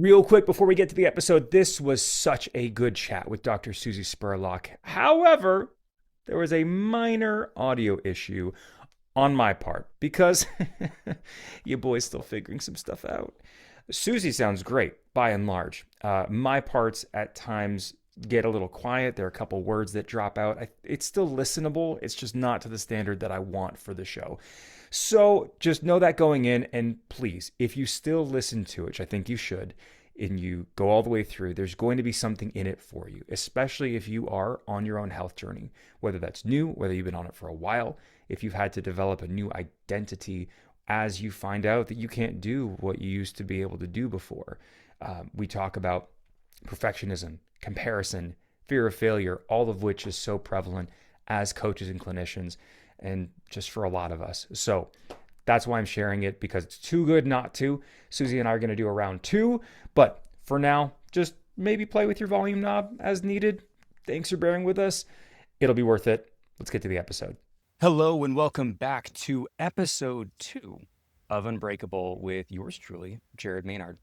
Real quick before we get to the episode, this was such a good chat with Dr. Susie Spirlock. However, there was a minor audio issue on my part because your boy's still figuring some stuff out. Susie sounds great by and large. My parts at times get a little quiet. There are a couple words that drop out. It's still listenable. It's just not to the standard that I want for the show. So just know that going in. And please, if you still listen to it, which I think you should, and you go all the way through, there's going to be something in it for you, especially if you are on your own health journey, whether that's new, whether you've been on it for a while, if you've had to develop a new identity as you find out that you can't do what you used to be able to do before. We talk about perfectionism, comparison, fear of failure, all of which is so prevalent as coaches and clinicians, and just for a lot of us. So that's why I'm sharing it, because it's too good not to. Susie and I are going to do a round 2, but for now, just maybe play with your volume knob as needed. Thanks for bearing with us. It'll be worth it. Let's get to the episode. Hello and welcome back to episode 2 of Unbreakable with yours truly, Jared Maynard.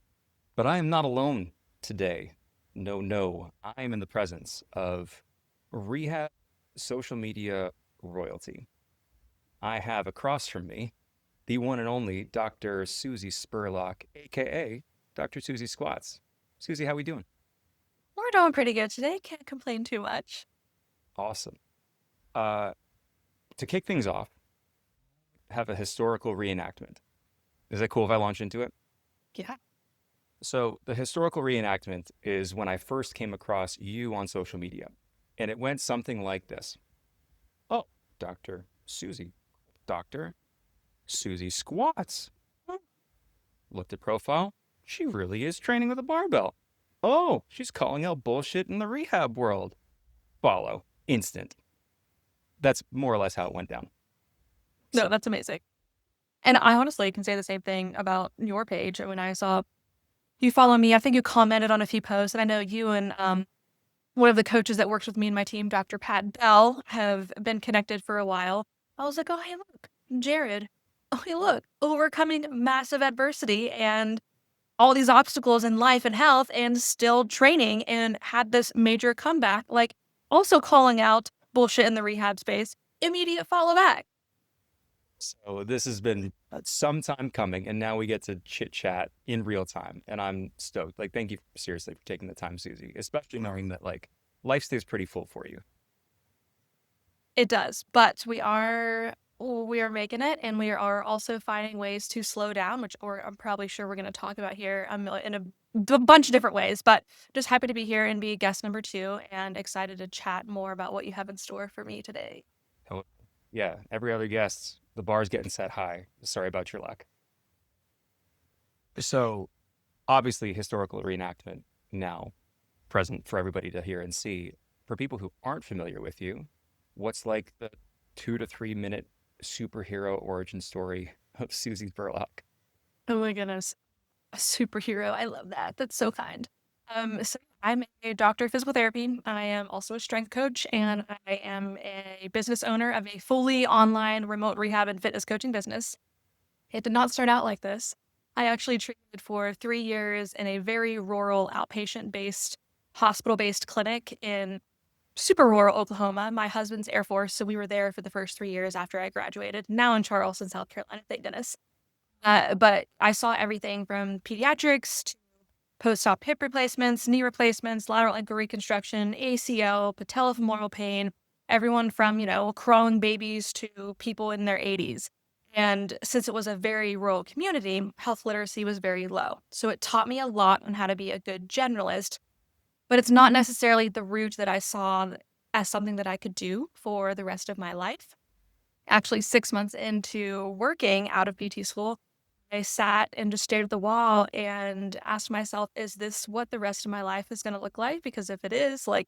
But I am not alone today. No, I am in the presence of rehab social media royalty. I have across from me the one and only Dr. Susie Spirlock, aka Dr. Susie Squats. Susie, how we doing? We're doing pretty good today. Can't complain too much. Awesome. To kick things off, have a historical reenactment. Is that cool if I launch into it? Yeah. So the historical reenactment is when I first came across you on social media, and it went something like this. Oh, Dr. Susie Squats. Looked at profile. She really is training with a barbell. Oh, she's calling out bullshit in the rehab world. Follow. Instant. That's more or less how it went down. No, that's amazing. And I honestly can say the same thing about your page. When I saw you follow me, I think you commented on a few posts, and I know you and one of the coaches that works with me and my team, Dr. Pat Bell, have been connected for a while. I was like, oh, hey, look, Jared. Oh, hey, look, overcoming massive adversity and all these obstacles in life and health and still training and had this major comeback, like also calling out bullshit in the rehab space, immediate follow back. So this has been some time coming, and now we get to chit chat in real time, and I'm stoked. Like, thank you seriously for taking the time, Susie, especially knowing that like life stays pretty full for you. It does, but we are making it, and we are also finding ways to slow down, which I'm probably sure we're going to talk about here in a bunch of different ways. But just happy to be here and be guest number 2, and excited to chat more about what you have in store for me today. Hello. Yeah, every other guest, the bar's getting set high. Sorry about your luck. So, obviously, historical reenactment now present for everybody to hear and see. For people who aren't familiar with you, what's like the 2 to 3 minute superhero origin story of Susie Spirlock? Oh my goodness. A superhero. I love that. That's so kind. So I'm a doctor of physical therapy. I am also a strength coach, and I am a business owner of a fully online remote rehab and fitness coaching business. It did not start out like this. I actually treated for 3 years in a very rural outpatient-based, hospital-based clinic in super rural Oklahoma. My husband's Air Force, so we were there for the first 3 years after I graduated. Now in Charleston, South Carolina, thank goodness. But I saw everything from pediatrics to post-op hip replacements, knee replacements, lateral ankle reconstruction, ACL, patellofemoral pain, everyone from, crawling babies to people in their 80s. And since it was a very rural community, health literacy was very low. So it taught me a lot on how to be a good generalist, but it's not necessarily the route that I saw as something that I could do for the rest of my life. Actually, 6 months into working out of PT school, I sat and just stared at the wall and asked myself, is this what the rest of my life is going to look like? Because if it is, I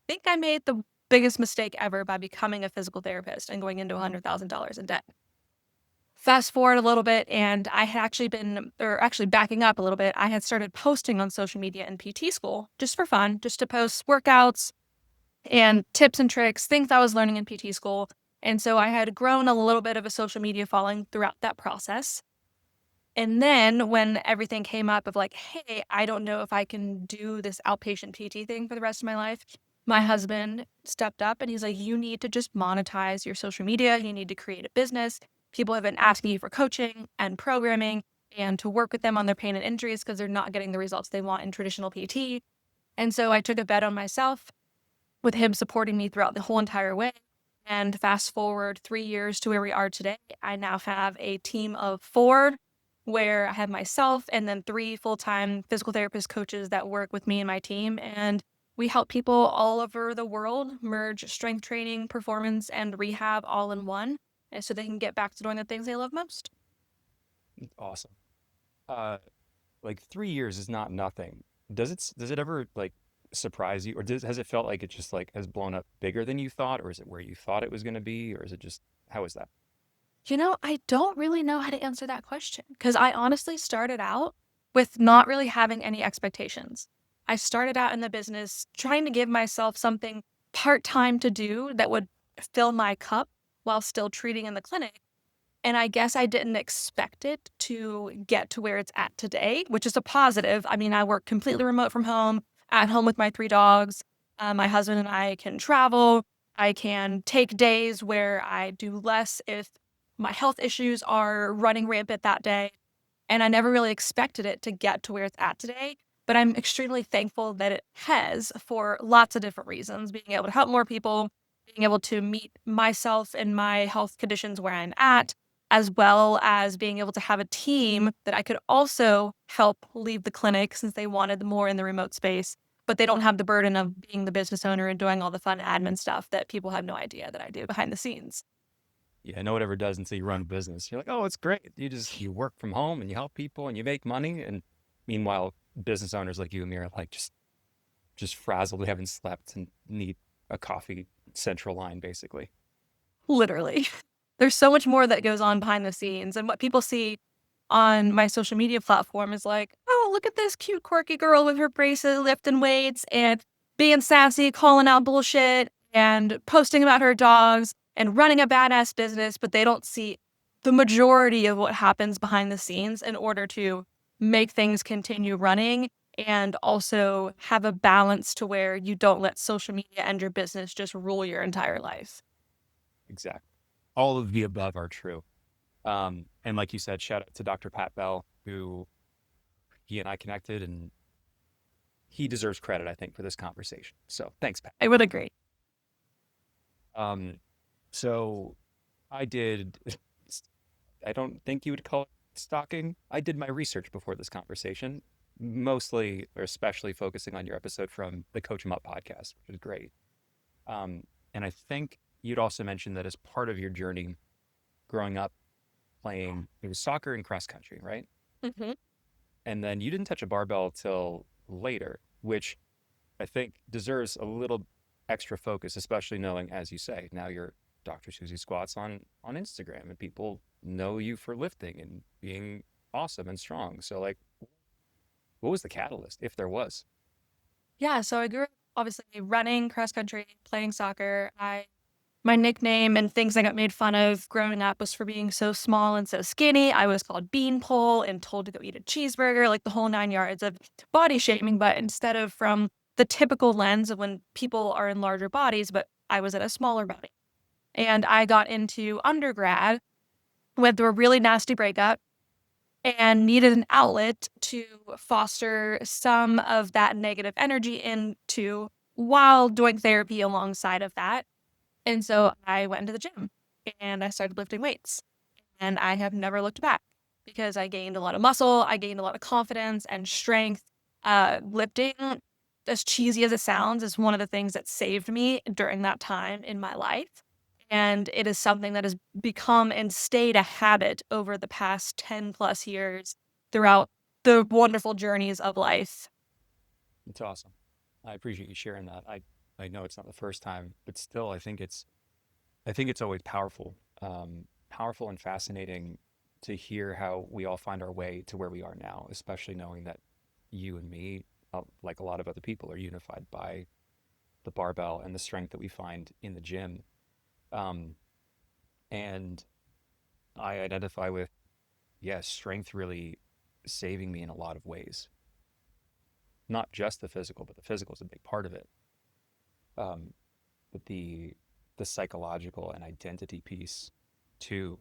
think I made the biggest mistake ever by becoming a physical therapist and going into $100,000 in debt. Fast forward a little bit, and I had actually backing up a little bit, I had started posting on social media in PT school just for fun, just to post workouts and tips and tricks, things I was learning in PT school. And so I had grown a little bit of a social media following throughout that process. And then when everything came up of like, hey, I don't know if I can do this outpatient PT thing for the rest of my life, my husband stepped up and he's like, you need to just monetize your social media. You need to create a business. People have been asking you for coaching and programming and to work with them on their pain and injuries because they're not getting the results they want in traditional PT. And so I took a bet on myself with him supporting me throughout the whole entire way. And fast forward 3 years to where we are today, I now have a team of 4 where I have myself and then 3 full-time physical therapist coaches that work with me and my team. And we help people all over the world merge strength training, performance, and rehab all in one, and so they can get back to doing the things they love most. Awesome. Uh, like 3 years is not nothing. Does it ever like surprise you, or has it felt like it just like has blown up bigger than you thought, or is it where you thought it was going to be, or is it just how is that? I don't really know how to answer that question because I honestly started out with not really having any expectations. I started out in the business trying to give myself something part time to do that would fill my cup while still treating in the clinic. And I guess I didn't expect it to get to where it's at today, which is a positive. I mean, I work completely remote from home, at home with my 3 dogs. My husband and I can travel. I can take days where I do less if my health issues are running rampant that day. And I never really expected it to get to where it's at today. But I'm extremely thankful that it has for lots of different reasons. Being able to help more people, being able to meet myself and my health conditions where I'm at, as well as being able to have a team that I could also help leave the clinic since they wanted more in the remote space, but they don't have the burden of being the business owner and doing all the fun admin stuff that people have no idea that I do behind the scenes. Yeah, no one ever does until you run a business. You're like, oh, it's great. You work from home and you help people and you make money. And meanwhile, business owners like you and me are like just frazzled, we haven't slept and need a coffee central line basically. Literally. There's so much more that goes on behind the scenes. And what people see on my social media platform is like, oh, look at this cute, quirky girl with her braces, lifting weights and being sassy, calling out bullshit and posting about her dogs and running a badass business. But they don't see the majority of what happens behind the scenes in order to make things continue running and also have a balance to where you don't let social media and your business just rule your entire life. Exactly. All of the above are true. And like you said, shout out to Dr. Pat Bell, who he and I connected, and he deserves credit, I think, for this conversation. So thanks, Pat. I would agree. Um, so I did, I don't think you would call it stalking. I did my research before this conversation, mostly or especially focusing on your episode from the Coach 'em Up podcast, which is great. And I think you'd also mentioned that as part of your journey growing up playing, it was soccer and cross country, right? Hmm. And then you didn't touch a barbell till later, which I think deserves a little extra focus, especially knowing, as you say, now you're Dr. Susie Squats on Instagram, and people know you for lifting and being awesome and strong. So, like, what was the catalyst, if there was? Yeah, so I grew up obviously running cross country, playing soccer. I My nickname and things I got made fun of growing up was for being so small and so skinny. I was called Beanpole and told to go eat a cheeseburger, like the whole 9 yards of body shaming, but instead of from the typical lens of when people are in larger bodies, but I was at a smaller body. And I got into undergrad, went through a really nasty breakup and needed an outlet to foster some of that negative energy into while doing therapy alongside of that. And so I went into the gym and I started lifting weights. And I have never looked back because I gained a lot of muscle, I gained a lot of confidence and strength. Lifting, as cheesy as it sounds, is one of the things that saved me during that time in my life. And it is something that has become and stayed a habit over the past 10 plus years throughout the wonderful journeys of life. It's awesome. I appreciate you sharing that. I know it's not the first time, but still, I think it's always powerful, powerful and fascinating to hear how we all find our way to where we are now, especially knowing that you and me, like a lot of other people, are unified by the barbell and the strength that we find in the gym. Um, and I identify with yeah, strength really saving me in a lot of ways. Not just the physical, but the physical is a big part of it. Um, but the psychological and identity piece too,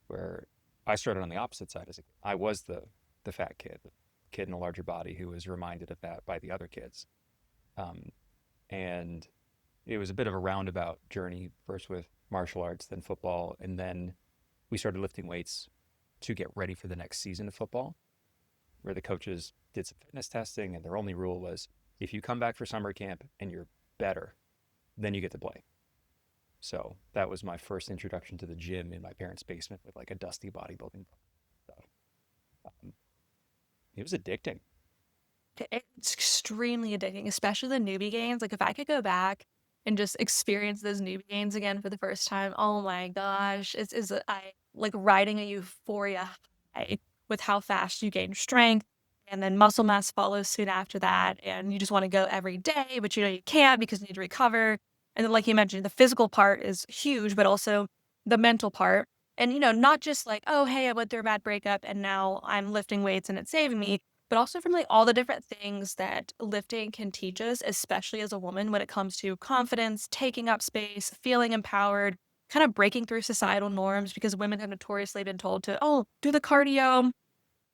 where I started on the opposite side as I was the fat kid, the kid in a larger body who was reminded of that by the other kids. Um, and it was a bit of a roundabout journey, first with martial arts, then football, and then we started lifting weights to get ready for the next season of football, where the coaches did some fitness testing, and their only rule was if you come back for summer camp and you're better, then you get to play. So that was my first introduction to the gym in my parents' basement with like a dusty bodybuilding stuff. Um, it was addicting. It's extremely addicting, especially the newbie games. Like if I could go back and just experience those newbie games again for the first time, oh my gosh, I like riding a euphoria high with how fast you gain strength, and then muscle mass follows soon after that, and you just want to go every day, but you know you can't because you need to recover. And then, like you mentioned, the physical part is huge, but also the mental part. And not just like, oh hey, I went through a bad breakup and now I'm lifting weights and it's saving me, but also from like all the different things that lifting can teach us, especially as a woman when it comes to confidence, taking up space, feeling empowered, kind of breaking through societal norms because women have notoriously been told to, oh, do the cardio,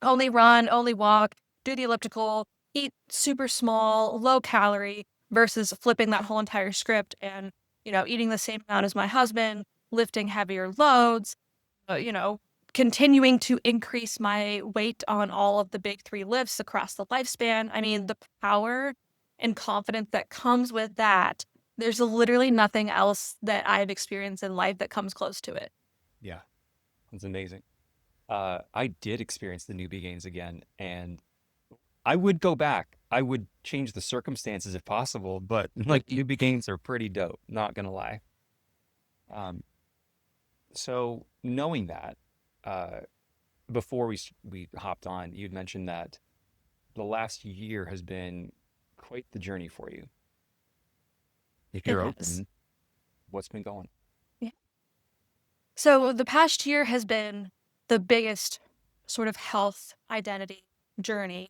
only run, only walk, do the elliptical, eat super small, low calorie, versus flipping that whole entire script and, eating the same amount as my husband, lifting heavier loads, continuing to increase my weight on all of the big three lifts across the lifespan. I mean, the power and confidence that comes with that, there's literally nothing else that I've experienced in life that comes close to it. Yeah, it's amazing. I did experience the newbie games again, and I would go back. I would change the circumstances if possible, but like newbie games are pretty dope, not gonna lie. Um, so knowing that, uh, before we hopped on, you'd mentioned that the last year has been quite the journey for you. If It you're has. open, what's been going? Yeah. So the past year has been the biggest sort of health identity journey,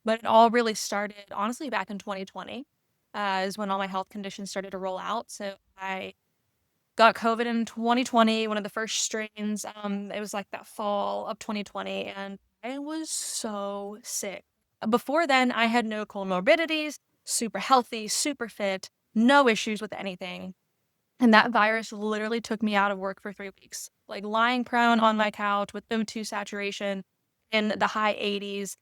but it all really started honestly back in 2020, is when all my health conditions started to roll out. So I got COVID in 2020, one of the first strains. It was like that fall of 2020, and I was so sick. Before then, I had no comorbidities, super healthy, super fit, no issues with anything. And that virus literally took me out of work for 3 weeks, like lying prone on my couch with O2 saturation in the high 80s.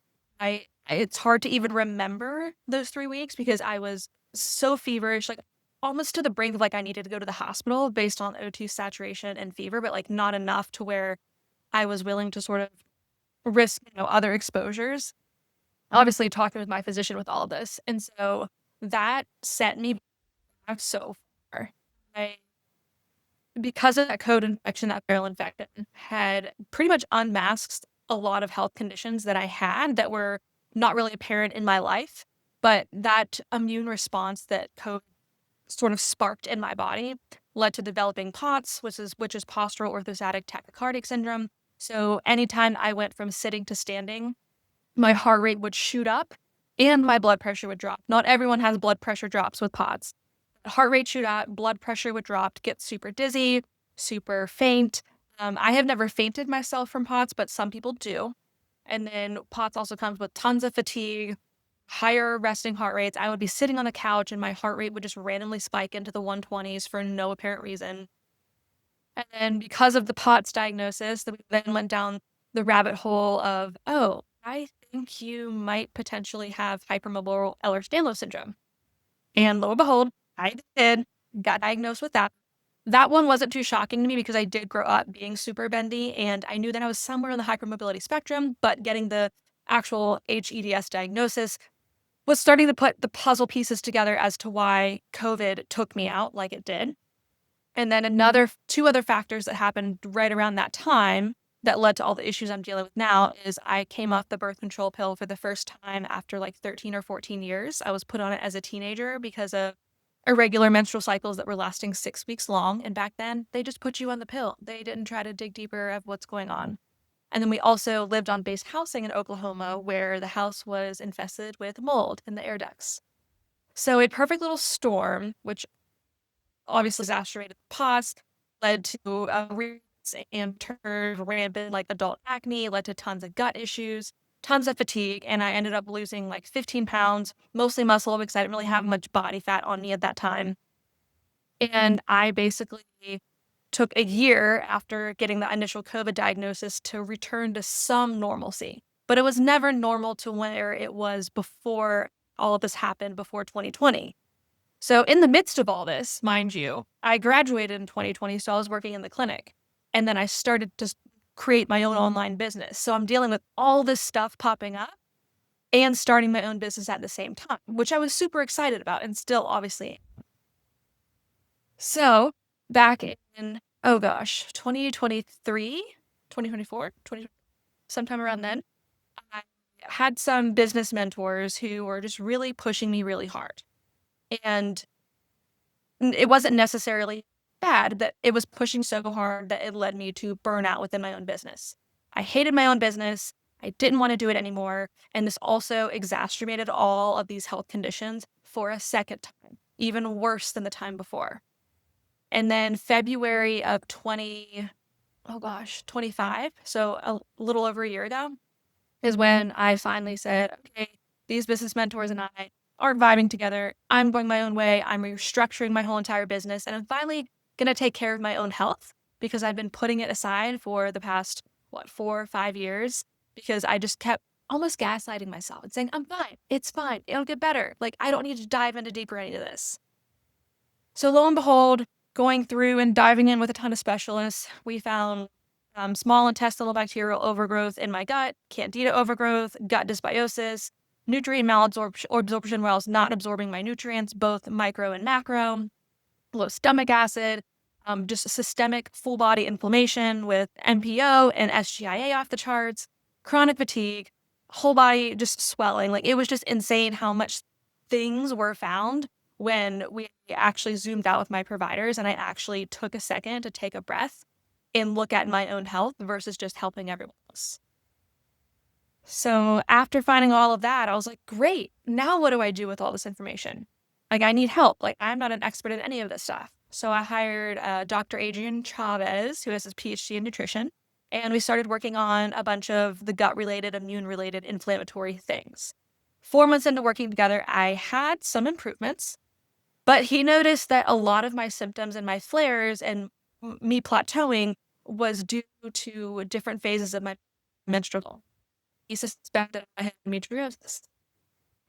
It's hard to even remember those 3 weeks because I was so feverish, like almost to the brink of like I needed to go to the hospital based on O2 saturation and fever, but like not enough to where I was willing to sort of risk, other exposures. Obviously, talking with my physician with all of this. And so that set me back so far. I Because of that code infection, that viral infection had pretty much unmasked a lot of health conditions that I had that were not really apparent in my life. But that immune response that COVID sort of sparked in my body led to developing POTS, which is postural orthostatic tachycardic syndrome. So anytime I went from sitting to standing, my heart rate would shoot up and my blood pressure would drop. Not everyone has blood pressure drops with POTS. Heart rate shoot up, blood pressure would drop, get super dizzy, super faint. I have never fainted myself from POTS, but some people do. And then POTS also comes with tons of fatigue, higher resting heart rates. I would be sitting on the couch and my heart rate would just randomly spike into the 120s for no apparent reason. And then because of the POTS diagnosis, we then went down the rabbit hole of, oh, I think you might potentially have hypermobile Ehlers-Danlos syndrome. And lo and behold, I did, got diagnosed with that. That one wasn't too shocking to me because I did grow up being super bendy and I knew that I was somewhere in the hypermobility spectrum, but getting the actual HEDS diagnosis was starting to put the puzzle pieces together as to why COVID took me out like it did. And then two other factors that happened right around that time that led to all the issues I'm dealing with now is I came off the birth control pill for the first time after like 13 or 14 years. I was put on it as a teenager because of irregular menstrual cycles that were lasting 6 weeks long. And back then, they just put you on the pill. They didn't try to dig deeper of what's going on. And then we also lived on base housing in Oklahoma, where the house was infested with mold in the air ducts. So a perfect little storm, which obviously exacerbated the POTS, led to and turned rampant like adult acne, led to tons of gut issues, tons of fatigue, and I ended up losing like 15 pounds, mostly muscle because I didn't really have much body fat on me at that time. And I basically took a year after getting the initial COVID diagnosis to return to some normalcy. But it was never normal to where it was before all of this happened, before 2020. So in the midst of all this, mind you, I graduated in 2020, so I was working in the clinic. And then I started to create my own online business. So I'm dealing with all this stuff popping up and starting my own business at the same time, which I was super excited about and still obviously. So back in, oh gosh, 2023, 2024, sometime around then, I had some business mentors who were just really pushing me really hard. And it wasn't necessarily bad that it was pushing so hard that it led me to burnout within my own business. I hated my own business. I didn't want to do it anymore. And this also exacerbated all of these health conditions for a second time, even worse than the time before. And then February of 25, so a little over a year ago, is when I finally said, okay, these business mentors and I are vibing together. I'm going my own way. I'm restructuring my whole entire business. And I'm finally going to take care of my own health because I've been putting it aside for the past, 4 or 5 years because I just kept almost gaslighting myself and saying, I'm fine. It's fine. It'll get better. Like, I don't need to dive into deeper into this. So lo and behold, going through and diving in with a ton of specialists, we found small intestinal bacterial overgrowth in my gut, candida overgrowth, gut dysbiosis, nutrient malabsorption where I was not absorbing my nutrients, both micro and macro, low stomach acid, just systemic full body inflammation with NPO and SGIA off the charts, chronic fatigue, whole body just swelling. Like, it was just insane how much things were found when we actually zoomed out with my providers and I actually took a second to take a breath and look at my own health versus just helping everyone else. So after finding all of that, I was like, great. Now what do I do with all this information? Like, I need help. Like, I'm not an expert in any of this stuff. So I hired Dr. Adrian Chavez, who has his PhD in nutrition, and we started working on a bunch of the gut-related, immune-related, inflammatory things. 4 months into working together, I had some improvements, but he noticed that a lot of my symptoms and my flares and me plateauing was due to different phases of my menstrual. He suspected I had endometriosis.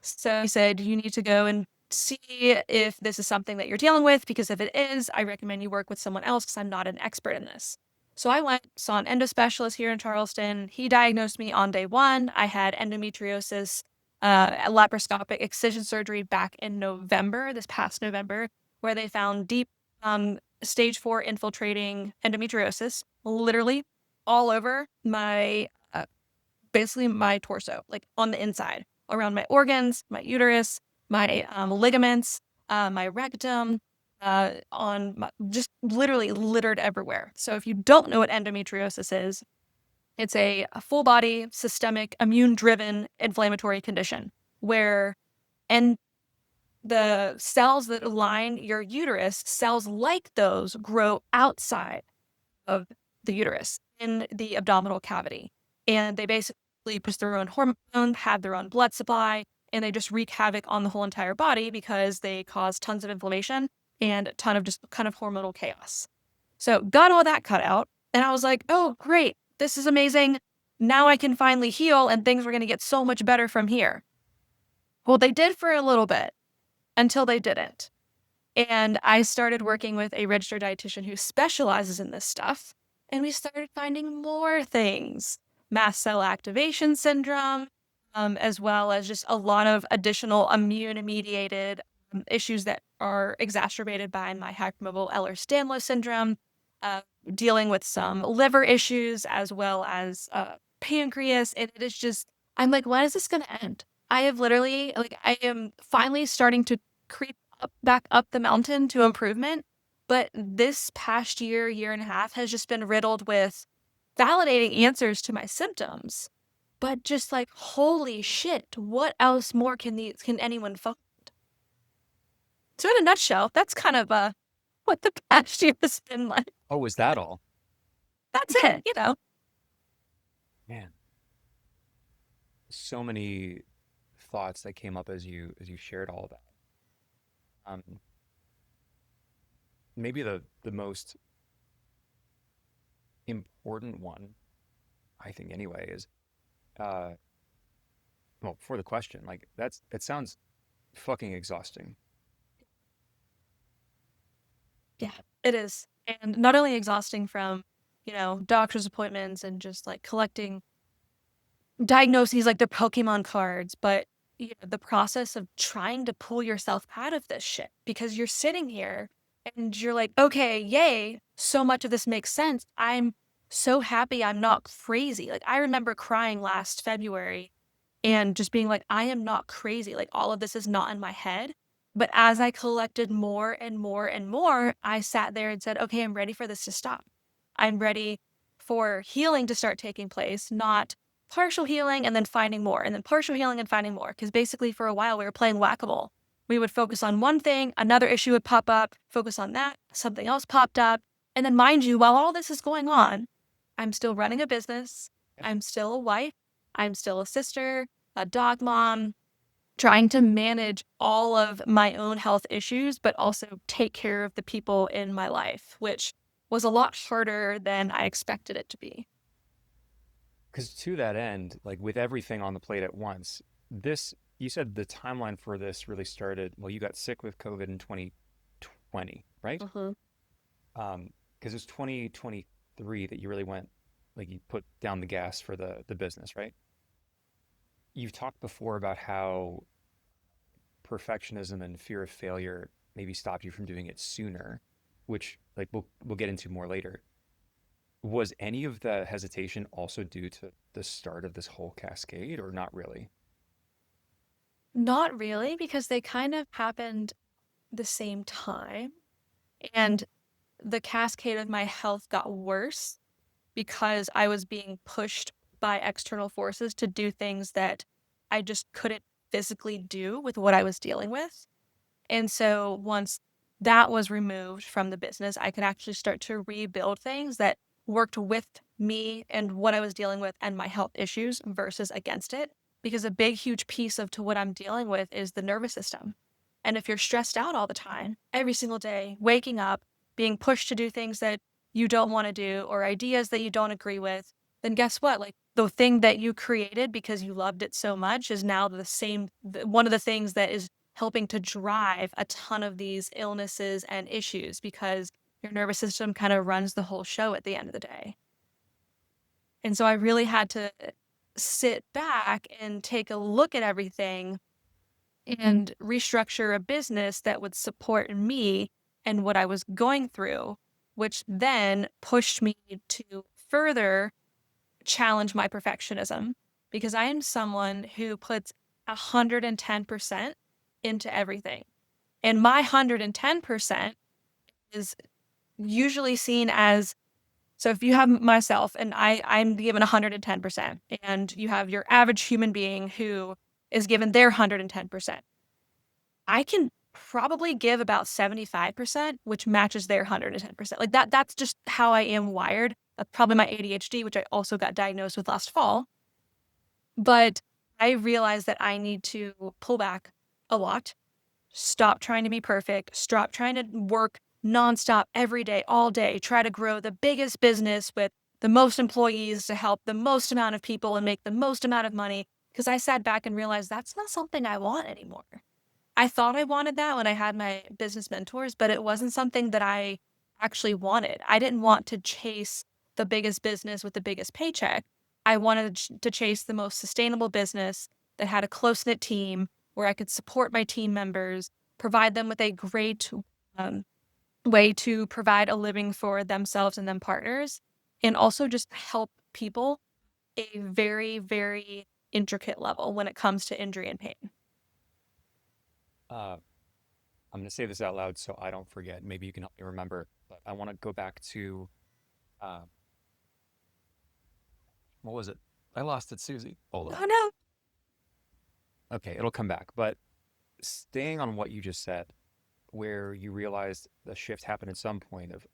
So he said, you need to go and see if this is something that you're dealing with, because if it is, I recommend you work with someone else because I'm not an expert in this. So I went, saw an endo specialist here in Charleston. He diagnosed me on day 1. I had endometriosis, laparoscopic excision surgery back in November, this past November, where they found deep stage 4 infiltrating endometriosis, literally all over my, basically my torso, like on the inside, around my organs, my uterus, my ligaments, my rectum, just literally littered everywhere. So if you don't know what endometriosis is, it's a full body, systemic, immune driven inflammatory condition where, and the cells that line your uterus, cells like those grow outside of the uterus in the abdominal cavity. And they basically produce their own hormone, have their own blood supply, and they just wreak havoc on the whole entire body because they cause tons of inflammation and a ton of just kind of hormonal chaos. So got all that cut out. And I was like, oh, great. This is amazing. Now I can finally heal and things were going to get so much better from here. Well, they did for a little bit until they didn't. And I started working with a registered dietitian who specializes in this stuff. And we started finding more things, mast cell activation syndrome, as well as just a lot of additional immune-mediated issues that are exacerbated by my hypermobile Ehlers-Danlos syndrome, dealing with some liver issues, as well as pancreas. And it is just, I'm like, when is this going to end? I have literally, like, I am finally starting to creep back up the mountain to improvement. But this past year, year and a half has just been riddled with validating answers to my symptoms, but just like, holy shit, what else more can anyone find? So in a nutshell, that's kind of what the past year has been like. Oh, was that all? That's it. Man, so many thoughts that came up as you shared all of that. Um, maybe the most important one, I think anyway, is uh well, for the question, like it sounds fucking exhausting. Yeah, it is. And not only exhausting from, doctor's appointments and just like collecting diagnoses like the Pokemon cards, but the process of trying to pull yourself out of this shit because you're sitting here and you're like, okay, yay, so much of this makes sense. I'm so happy I'm not crazy. Like, I remember crying last February and just being like, I am not crazy. Like, all of this is not in my head. But as I collected more and more and more, I sat there and said, okay, I'm ready for this to stop. I'm ready for healing to start taking place, not partial healing and then finding more, and then partial healing and finding more. Because basically, for a while, we were playing whack-a-mole. We would focus on one thing, another issue would pop up, focus on that, something else popped up. And then, mind you, while all this is going on, I'm still running a business. Yeah. I'm still a wife. I'm still a sister, a dog mom, trying to manage all of my own health issues, but also take care of the people in my life, which was a lot harder than I expected it to be. Because to that end, like with everything on the plate at once, this, you said the timeline for this really started, well, you got sick with COVID in 2020, right? Mm-hmm. Because it was 2023 that you really went, like you put down the gas for the business, right? You've talked before about how perfectionism and fear of failure maybe stopped you from doing it sooner, which like we'll get into more later. Was any of the hesitation also due to the start of this whole cascade or not really? Not really, because they kind of happened the same time. And the cascade of my health got worse because I was being pushed by external forces to do things that I just couldn't physically do with what I was dealing with. And so once that was removed from the business, I could actually start to rebuild things that worked with me and what I was dealing with and my health issues versus against it. Because a big, huge piece of to what I'm dealing with is the nervous system. And if you're stressed out all the time, every single day, waking up, being pushed to do things that you don't want to do or ideas that you don't agree with, then guess what? Like the thing that you created because you loved it so much is now the same, one of the things that is helping to drive a ton of these illnesses and issues because your nervous system kind of runs the whole show at the end of the day. And so I really had to sit back and take a look at everything and restructure a business that would support me and what I was going through, which then pushed me to further challenge my perfectionism because I am someone who puts 110% into everything. And my 110% is usually seen as so if you have myself and I'm given 110%, and you have your average human being who is given their 110%. I can probably give about 75%, which matches their 110%. Like that's just how I am wired. That's probably my ADHD, which I also got diagnosed with last fall. But I realized that I need to pull back a lot, stop trying to be perfect, stop trying to work nonstop every day, all day, try to grow the biggest business with the most employees to help the most amount of people and make the most amount of money. Because I sat back and realized that's not something I want anymore. I thought I wanted that when I had my business mentors, but it wasn't something that I actually wanted. I didn't want to chase the biggest business with the biggest paycheck. I wanted to chase the most sustainable business that had a close knit team where I could support my team members, provide them with a great um, way to provide a living for themselves and them partners, and also just help people a very, very intricate level when it comes to injury and pain. Uh, I'm going to say this out loud so I don't forget. Maybe you can help me remember, but I want to go back to uh, What was it? I lost it, Susie. Hold on. Oh no. Okay, it'll come back. But staying on what you just said, where you realized the shift happened at some point of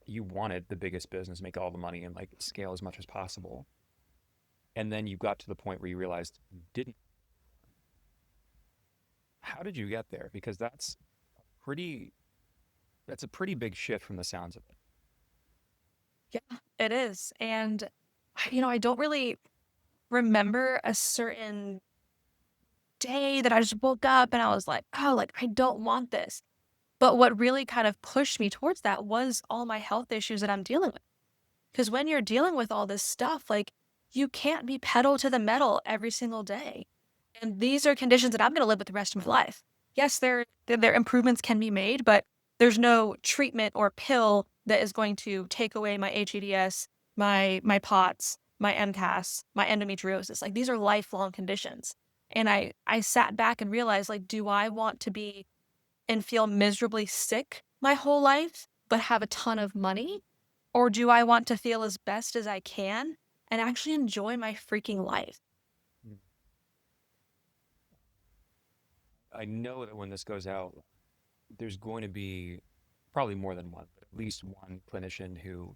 you wanted the biggest business, make all the money and like scale as much as possible. And then you got to the point where you realized you didn't. How did you get there? Because pretty that's a pretty big shift from the sounds of it. Yeah, it is. And I don't really remember a certain day that I just woke up and I was like, oh, like I don't want this. But what really kind of pushed me towards that was all my health issues that I'm dealing with. Because when you're dealing with all this stuff, like you can't be pedal to the metal every single day. And these are conditions that I'm going to live with the rest of my life. Yes, there improvements can be made, but there's no treatment or pill that is going to take away my HEDS, my POTS, my MCAS, my endometriosis. Like these are lifelong conditions. And I sat back and realized, like, do I want to be and feel miserably sick my whole life, but have a ton of money? Or do I want to feel as best as I can and actually enjoy my freaking life? Mm. I know that when this goes out, there's going to be probably more than one, but at least one clinician who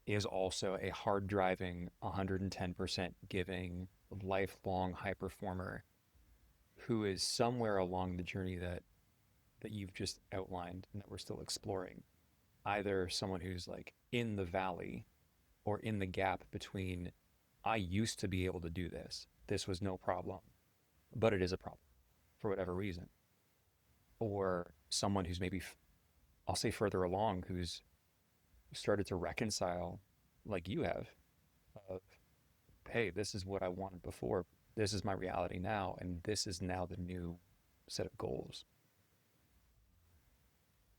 is also a hard driving, 110% giving, lifelong high performer who is somewhere along the journey that you've just outlined and that we're still exploring. Either someone who's like in the valley or in the gap between I used to be able to do this. This was no problem, but it is a problem for whatever reason. Or someone who's maybe I'll say further along who's started to reconcile like you have of hey, this is what I wanted before. This is my reality now and this is now the new set of goals.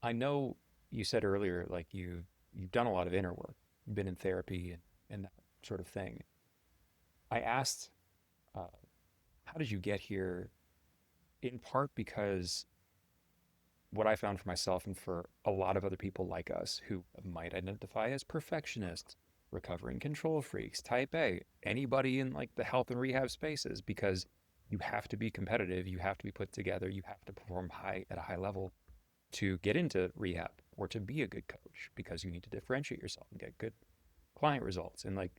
I know you said earlier, like you've done a lot of inner work, you've been in therapy and that sort of thing. I asked, uh, how did you get here? In part because what I found for myself and for a lot of other people like us who might identify as perfectionists, recovering control freaks, type A, anybody in like the health and rehab spaces, because you have to be competitive, you have to be put together, you have to perform high at a high level to get into rehab or to be a good coach because you need to differentiate yourself and get good client results. And like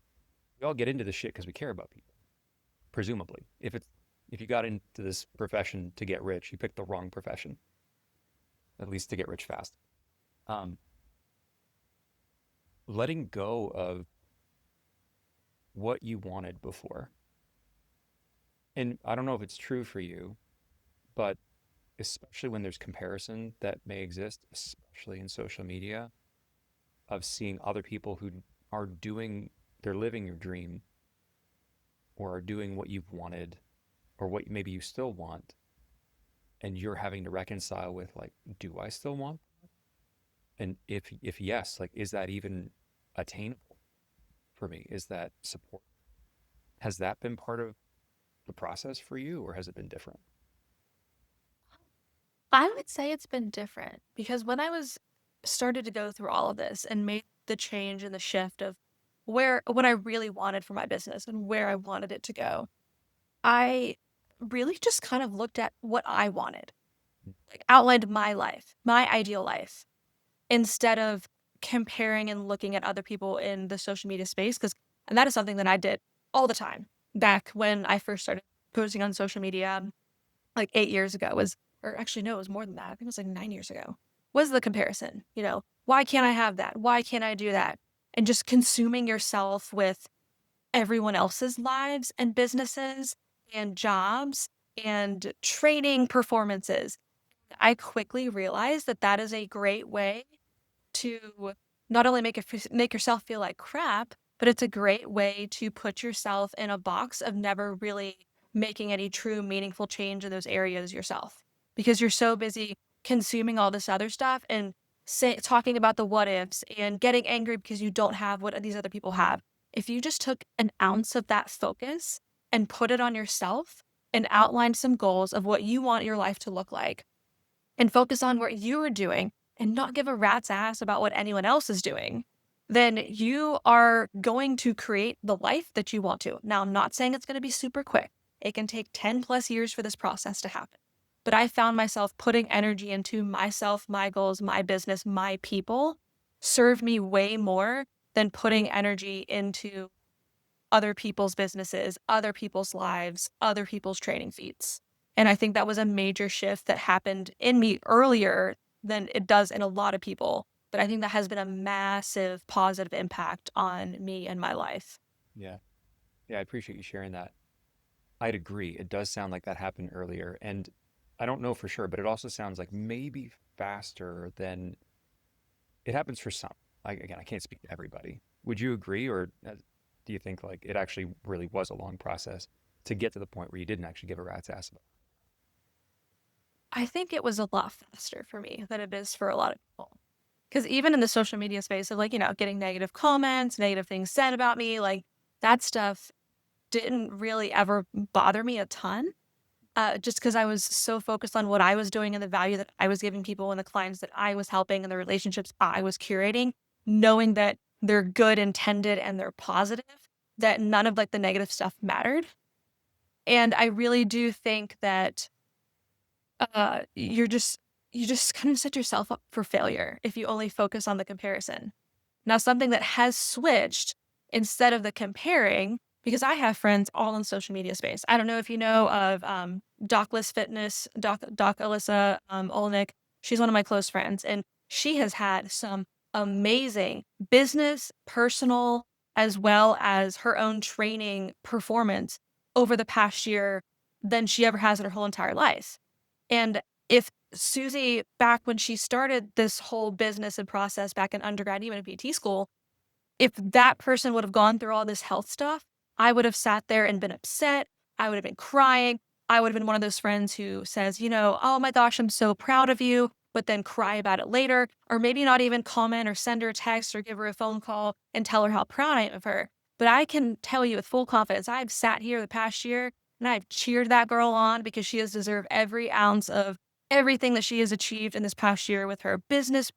we all get into this shit because we care about people. Presumably, if you got into this profession to get rich, you picked the wrong profession. At least to get rich fast. Um, Letting go of what you wanted before, and I don't know if it's true for you, but especially when there's comparison that may exist, especially in social media, of seeing other people who are doing, they're living your dream or are doing what you've wanted or what maybe you still want, and you're having to reconcile with like, do I still want? And if yes, like, is that even attainable for me? Is that support? Has that been part of the process for you, or has it been different? I would say it's been different because when I was started to go through all of this and made the change and the shift of where what I really wanted for my business and where I wanted it to go, I really just kind of looked at what I wanted, like outlined my life, my ideal life, instead of comparing and looking at other people in the social media space. And that is something that I did all the time back when I first started posting on social media, like 8 years ago was, or actually, no, it was more than that. I think it was like 9 years ago, was the comparison. Why can't I have that? Why can't I do that? And just consuming yourself with everyone else's lives and businesses and jobs and training performances. I quickly realized that that is a great way to not only make yourself feel like crap, but it's a great way to put yourself in a box of never really making any true meaningful change in those areas yourself because you're so busy consuming all this other stuff and talking about the what ifs and getting angry because you don't have what these other people have. If you just took an ounce of that focus and put it on yourself and outlined some goals of what you want your life to look like and focus on what you are doing and not give a rat's ass about what anyone else is doing, then you are going to create the life that you want to. Now, I'm not saying it's going to be super quick. It can take 10 plus years for this process to happen. But I found myself putting energy into myself, my goals, my business, my people served me way more than putting energy into other people's businesses, other people's lives, other people's training feats. And I think that was a major shift that happened in me earlier than it does in a lot of people. But I think that has been a massive positive impact on me and my life. Yeah. Yeah, I appreciate you sharing that. I'd agree. It does sound like that happened earlier. And I don't know for sure, but it also sounds like maybe faster than it happens for some. Again, I can't speak to everybody. Would you agree, or do you think like it actually really was a long process to get to the point where you didn't actually give a rat's ass about I think it was a lot faster for me than it is for a lot of people. Because even in the social media space of like, getting negative comments, negative things said about me, like that stuff didn't really ever bother me a ton. Just because I was so focused on what I was doing and the value that I was giving people and the clients that I was helping and the relationships I was curating, knowing that they're good intended and they're positive, that none of like the negative stuff mattered. And I really do think that you just kind of set yourself up for failure if you only focus on the comparison. Now, something that has switched instead of the comparing, because I have friends all in social media space. I don't know if you know of Dockless Fitness, Doc Alyssa Olnick. She's one of my close friends, and she has had some amazing business, personal, as well as her own training performance over the past year than she ever has in her whole entire life. And if Susie, back when she started this whole business and process back in undergrad, even in PT school, if that person would have gone through all this health stuff, I would have sat there and been upset. I would have been crying. I would have been one of those friends who says, oh my gosh, I'm so proud of you, but then cry about it later, or maybe not even comment or send her a text or give her a phone call and tell her how proud I am of her. But I can tell you with full confidence, I've sat here the past year and I've cheered that girl on because she has deserved every ounce of everything that she has achieved in this past year with her business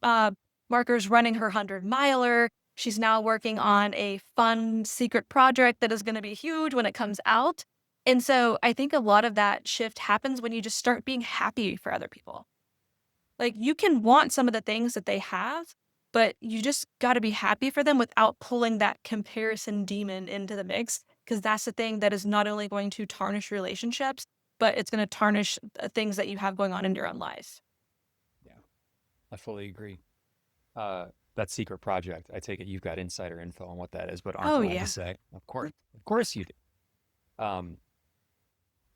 markers, running her 100-miler. She's now working on a fun secret project that is going to be huge when it comes out. And so I think a lot of that shift happens when you just start being happy for other people. Like you can want some of the things that they have, but you just got to be happy for them without pulling that comparison demon into the mix. Because that's the thing that is not only going to tarnish relationships, but it's going to tarnish things that you have going on in your own life. it? Yeah, I fully agree. Uh, that secret project, I take it you've got insider info on what that is, but aren't Oh, allowed to yeah. say. Of course you do. Um,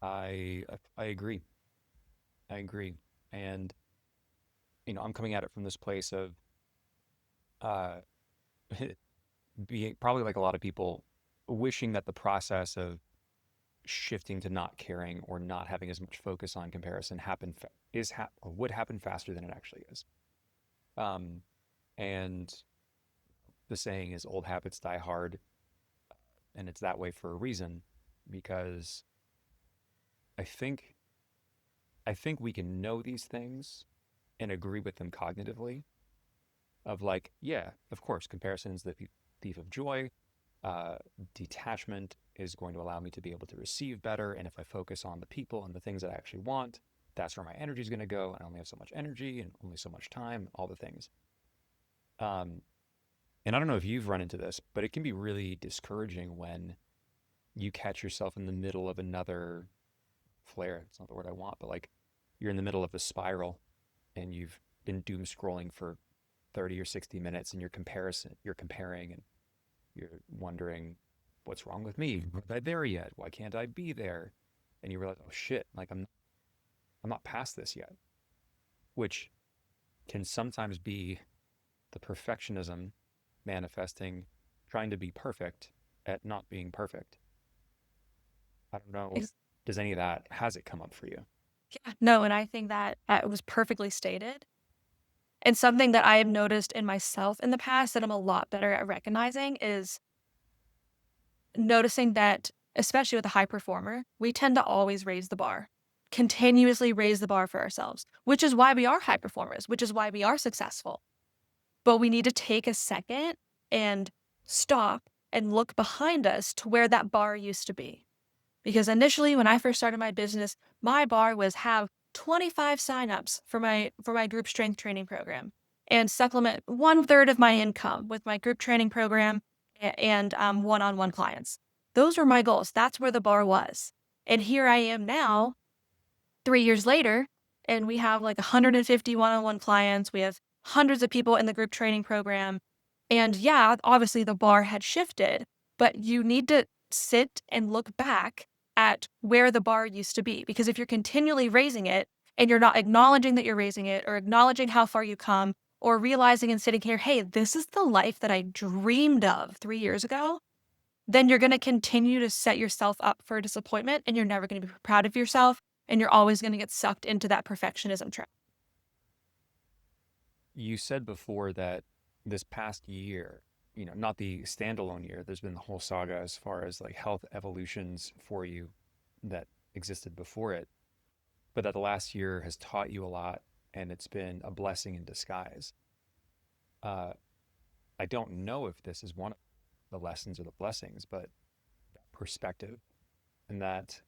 I agree. I agree. And I'm coming at it from this place of uh, being probably like a lot of people, wishing that the process of shifting to not caring or not having as much focus on comparison or would happen faster than it actually is. Um, and the saying is old habits die hard, and it's that way for a reason because I think I think we can know these things and agree with them cognitively of like, yeah, of course, comparison is the thief of joy. Uh, Detachment is going to allow me to be able to receive better. And if I focus on the people and the things that I actually want, that's where my energy is going to go. And I only have so much energy and only so much time, all the things. Um, and I don't know if you've run into this, but it can be really discouraging when you catch yourself in the middle of another flare. It's not the word I want, but like you're in the middle of a spiral and you've been doom scrolling for 30 or 60 minutes and you're comparing and you're wondering what's wrong with me? Am I there yet? Why can't I be there? And you realize, oh shit, like I'm not past this yet, which can sometimes be the perfectionism manifesting, trying to be perfect at not being perfect. I don't know. Does any of that, has it come up for you? Yeah, no, and I think that that was perfectly stated. And something that I have noticed in myself in the past that I'm a lot better at recognizing is noticing that, especially with a high performer, we tend to always raise the bar, continuously raise the bar for ourselves, which is why we are high performers, which is why we are successful. But we need to take a second and stop and look behind us to where that bar used to be. Because initially, when I first started my business, my bar was have 25 signups for my group strength training program and supplement 1/3 of my income with my group training program and one-on-one clients. Those were my goals. That's where the bar was. And here I am now, 3 years later, and we have like 150 one-on-one clients. We have hundreds of people in the group training program. And yeah, obviously the bar had shifted, but you need to sit and look back at where the bar used to be. Because if you're continually raising it and you're not acknowledging that you're raising it or acknowledging how far you come or realizing and sitting here, hey, this is the life that I dreamed of 3 years ago, then you're going to continue to set yourself up for disappointment and you're never going to be proud of yourself and you're always going to get sucked into that perfectionism trap. You said before that this past year, not the standalone year, there's been the whole saga as far as like health evolutions for you that existed before it, but that the last year has taught you a lot and it's been a blessing in disguise. Uh, I don't know if this is one of the lessons or the blessings, but perspective and that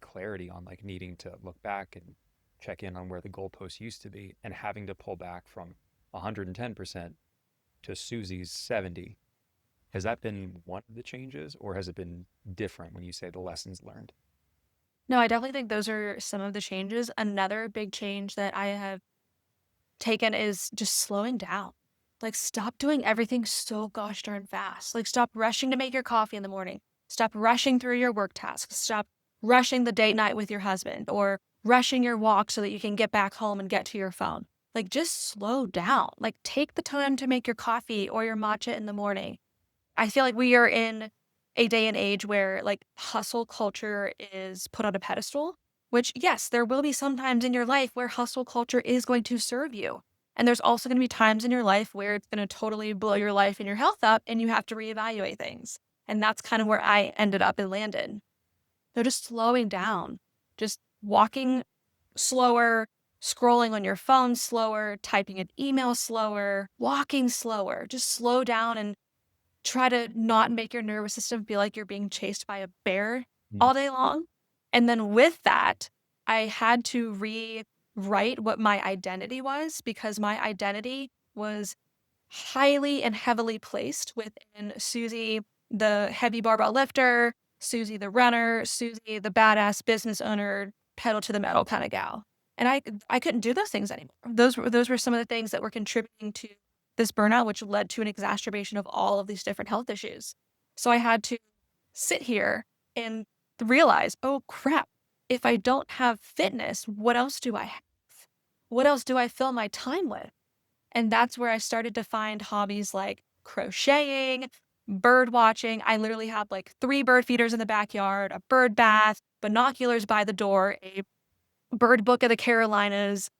clarity on like needing to look back and check in on where the goalposts used to be and having to pull back from 110% to Susie's 70. Has that been one of the changes or has it been different when you say the lessons learned? No, I definitely think those are some of the changes. Another big change that I have taken is just slowing down. Like, stop doing everything so gosh darn fast. Like, stop rushing to make your coffee in the morning. Stop rushing through your work tasks. Stop rushing the date night with your husband or rushing your walk so that you can get back home and get to your phone. Like, just slow down. Like, take the time to make your coffee or your matcha in the morning. I feel like we are in a day and age where like hustle culture is put on a pedestal, which, yes, there will be some times in your life where hustle culture is going to serve you. And there's also going to be times in your life where it's going to totally blow your life and your health up and you have to reevaluate things. And that's kind of where I ended up and landed. So just slowing down, just walking slower, scrolling on your phone slower, typing an email slower, walking slower, just slow down and try to not make your nervous system feel like you're being chased by a bear Mm. all day long. And then with that, I had to rewrite what my identity was because my identity was highly and heavily placed within Susie, the heavy barbell lifter, Susie, the runner, Susie, the badass business owner, pedal to the metal kind of gal. And I couldn't do those things anymore. Those were some of the things that were contributing to this burnout, which led to an exacerbation of all of these different health issues. So I had to sit here and realize, oh crap, if I don't have fitness, what else do I have? What else do I fill my time with? And that's where I started to find hobbies like crocheting, bird watching. I literally have like 3 bird feeders in the backyard, a bird bath, binoculars by the door, a bird book of the Carolinas.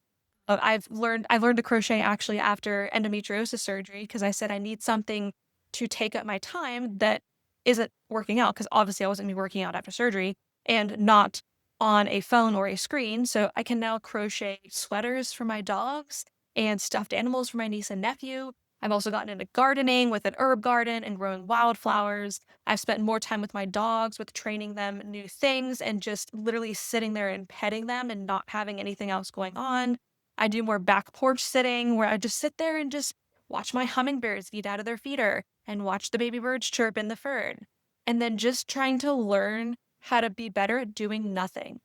I learned to crochet actually after endometriosis surgery because I said I need something to take up my time that isn't working out because obviously I wasn't gonna be working out after surgery and not on a phone or a screen. So I can now crochet sweaters for my dogs and stuffed animals for my niece and nephew. I've also gotten into gardening with an herb garden and growing wildflowers. I've spent more time with my dogs, with training them new things and just literally sitting there and petting them and not having anything else going on. I do more back porch sitting where I just sit there and just watch my hummingbirds eat out of their feeder and watch the baby birds chirp in the fern. And then just trying to learn how to be better at doing nothing.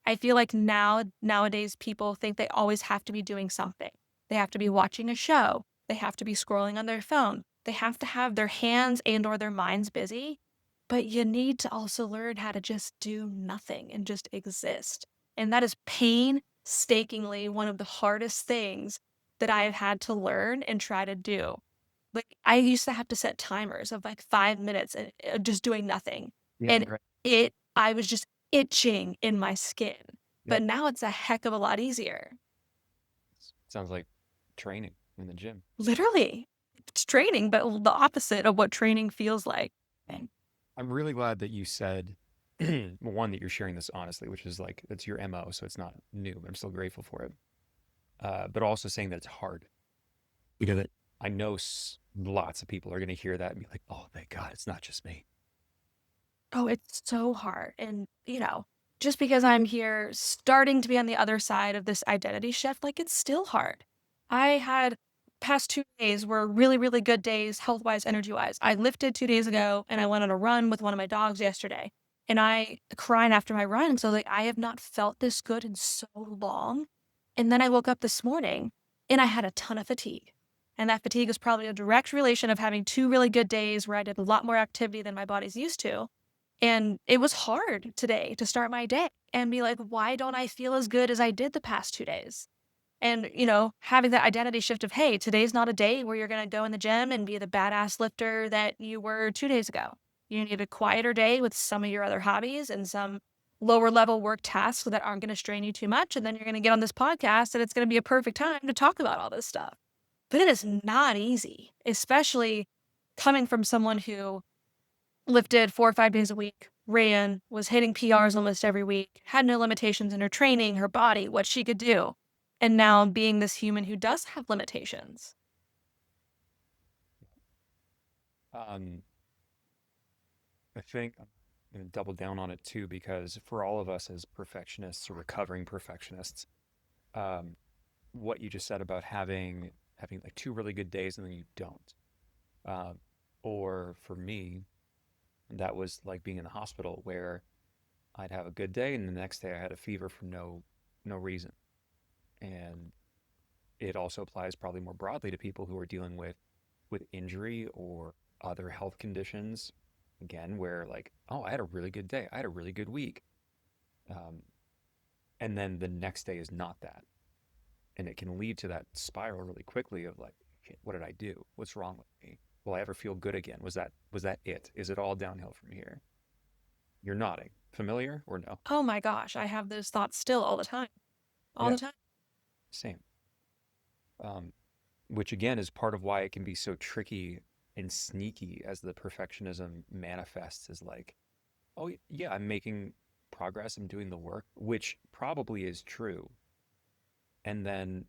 I feel like nowadays people think they always have to be doing something. They have to be watching a show. They have to be scrolling on their phone. They have to have their hands and or their minds busy. But you need to also learn how to just do nothing and just exist. And that is painstakingly one of the hardest things that I have had to learn and try to do. Like I used to have to set timers of like 5 minutes and just doing nothing. Yeah, And right. I was just itching in my skin. Yep. But now it's a heck of a lot easier. Sounds like training in the gym. Literally. It's training, but the opposite of what training feels like. I'm really glad that you said, well, one, that you're sharing this honestly, which is like, that's your MO, so it's not new, but I'm still grateful for it. But also saying that it's hard because I know lots of people are going to hear that and be like, oh, thank God, it's not just me. Oh, it's so hard. And, just because I'm here starting to be on the other side of this identity shift, like it's still hard. I had past 2 days were really, really good days, health wise, energy wise. I lifted 2 days ago and I went on a run with one of my dogs yesterday. And I crying after my run. So like I have not felt this good in so long. And then I woke up this morning and I had a ton of fatigue. And that fatigue is probably a direct relation of having 2 really good days where I did a lot more activity than my body's used to. And it was hard today to start my day and be like, why don't I feel as good as I did the past 2 days? And, having that identity shift of, hey, today's not a day where you're going to go in the gym and be the badass lifter that you were 2 days ago. You need a quieter day with some of your other hobbies and some lower level work tasks that aren't going to strain you too much. And then you're going to get on this podcast and it's going to be a perfect time to talk about all this stuff. But it is not easy, especially coming from someone who lifted 4 or 5 days a week, ran, was hitting PRs almost every week, had no limitations in her training, her body, what she could do. And now being this human who does have limitations. Um, I think I'm going to double down on it too, because for all of us as perfectionists or recovering perfectionists, um, what you just said about having like two really good days and then you don't. Um, or for me, that was like being in the hospital where I'd have a good day and the next day I had a fever for no reason. And it also applies probably more broadly to people who are dealing with injury or other health conditions. Again, where like, oh, I had a really good day, I had a really good week, um, and then the next day is not that, and it can lead to that spiral really quickly of like, "Okay, what did I do? What's wrong with me? Will I ever feel good again? Was that it? Is it all downhill from here?" You're nodding. Familiar or no? Oh my gosh, I have those thoughts still all the time. All Yeah, the time. same. Um, which again is part of why it can be so tricky and sneaky as the perfectionism manifests as like, oh yeah, I'm making progress, I'm doing the work, which probably is true. And then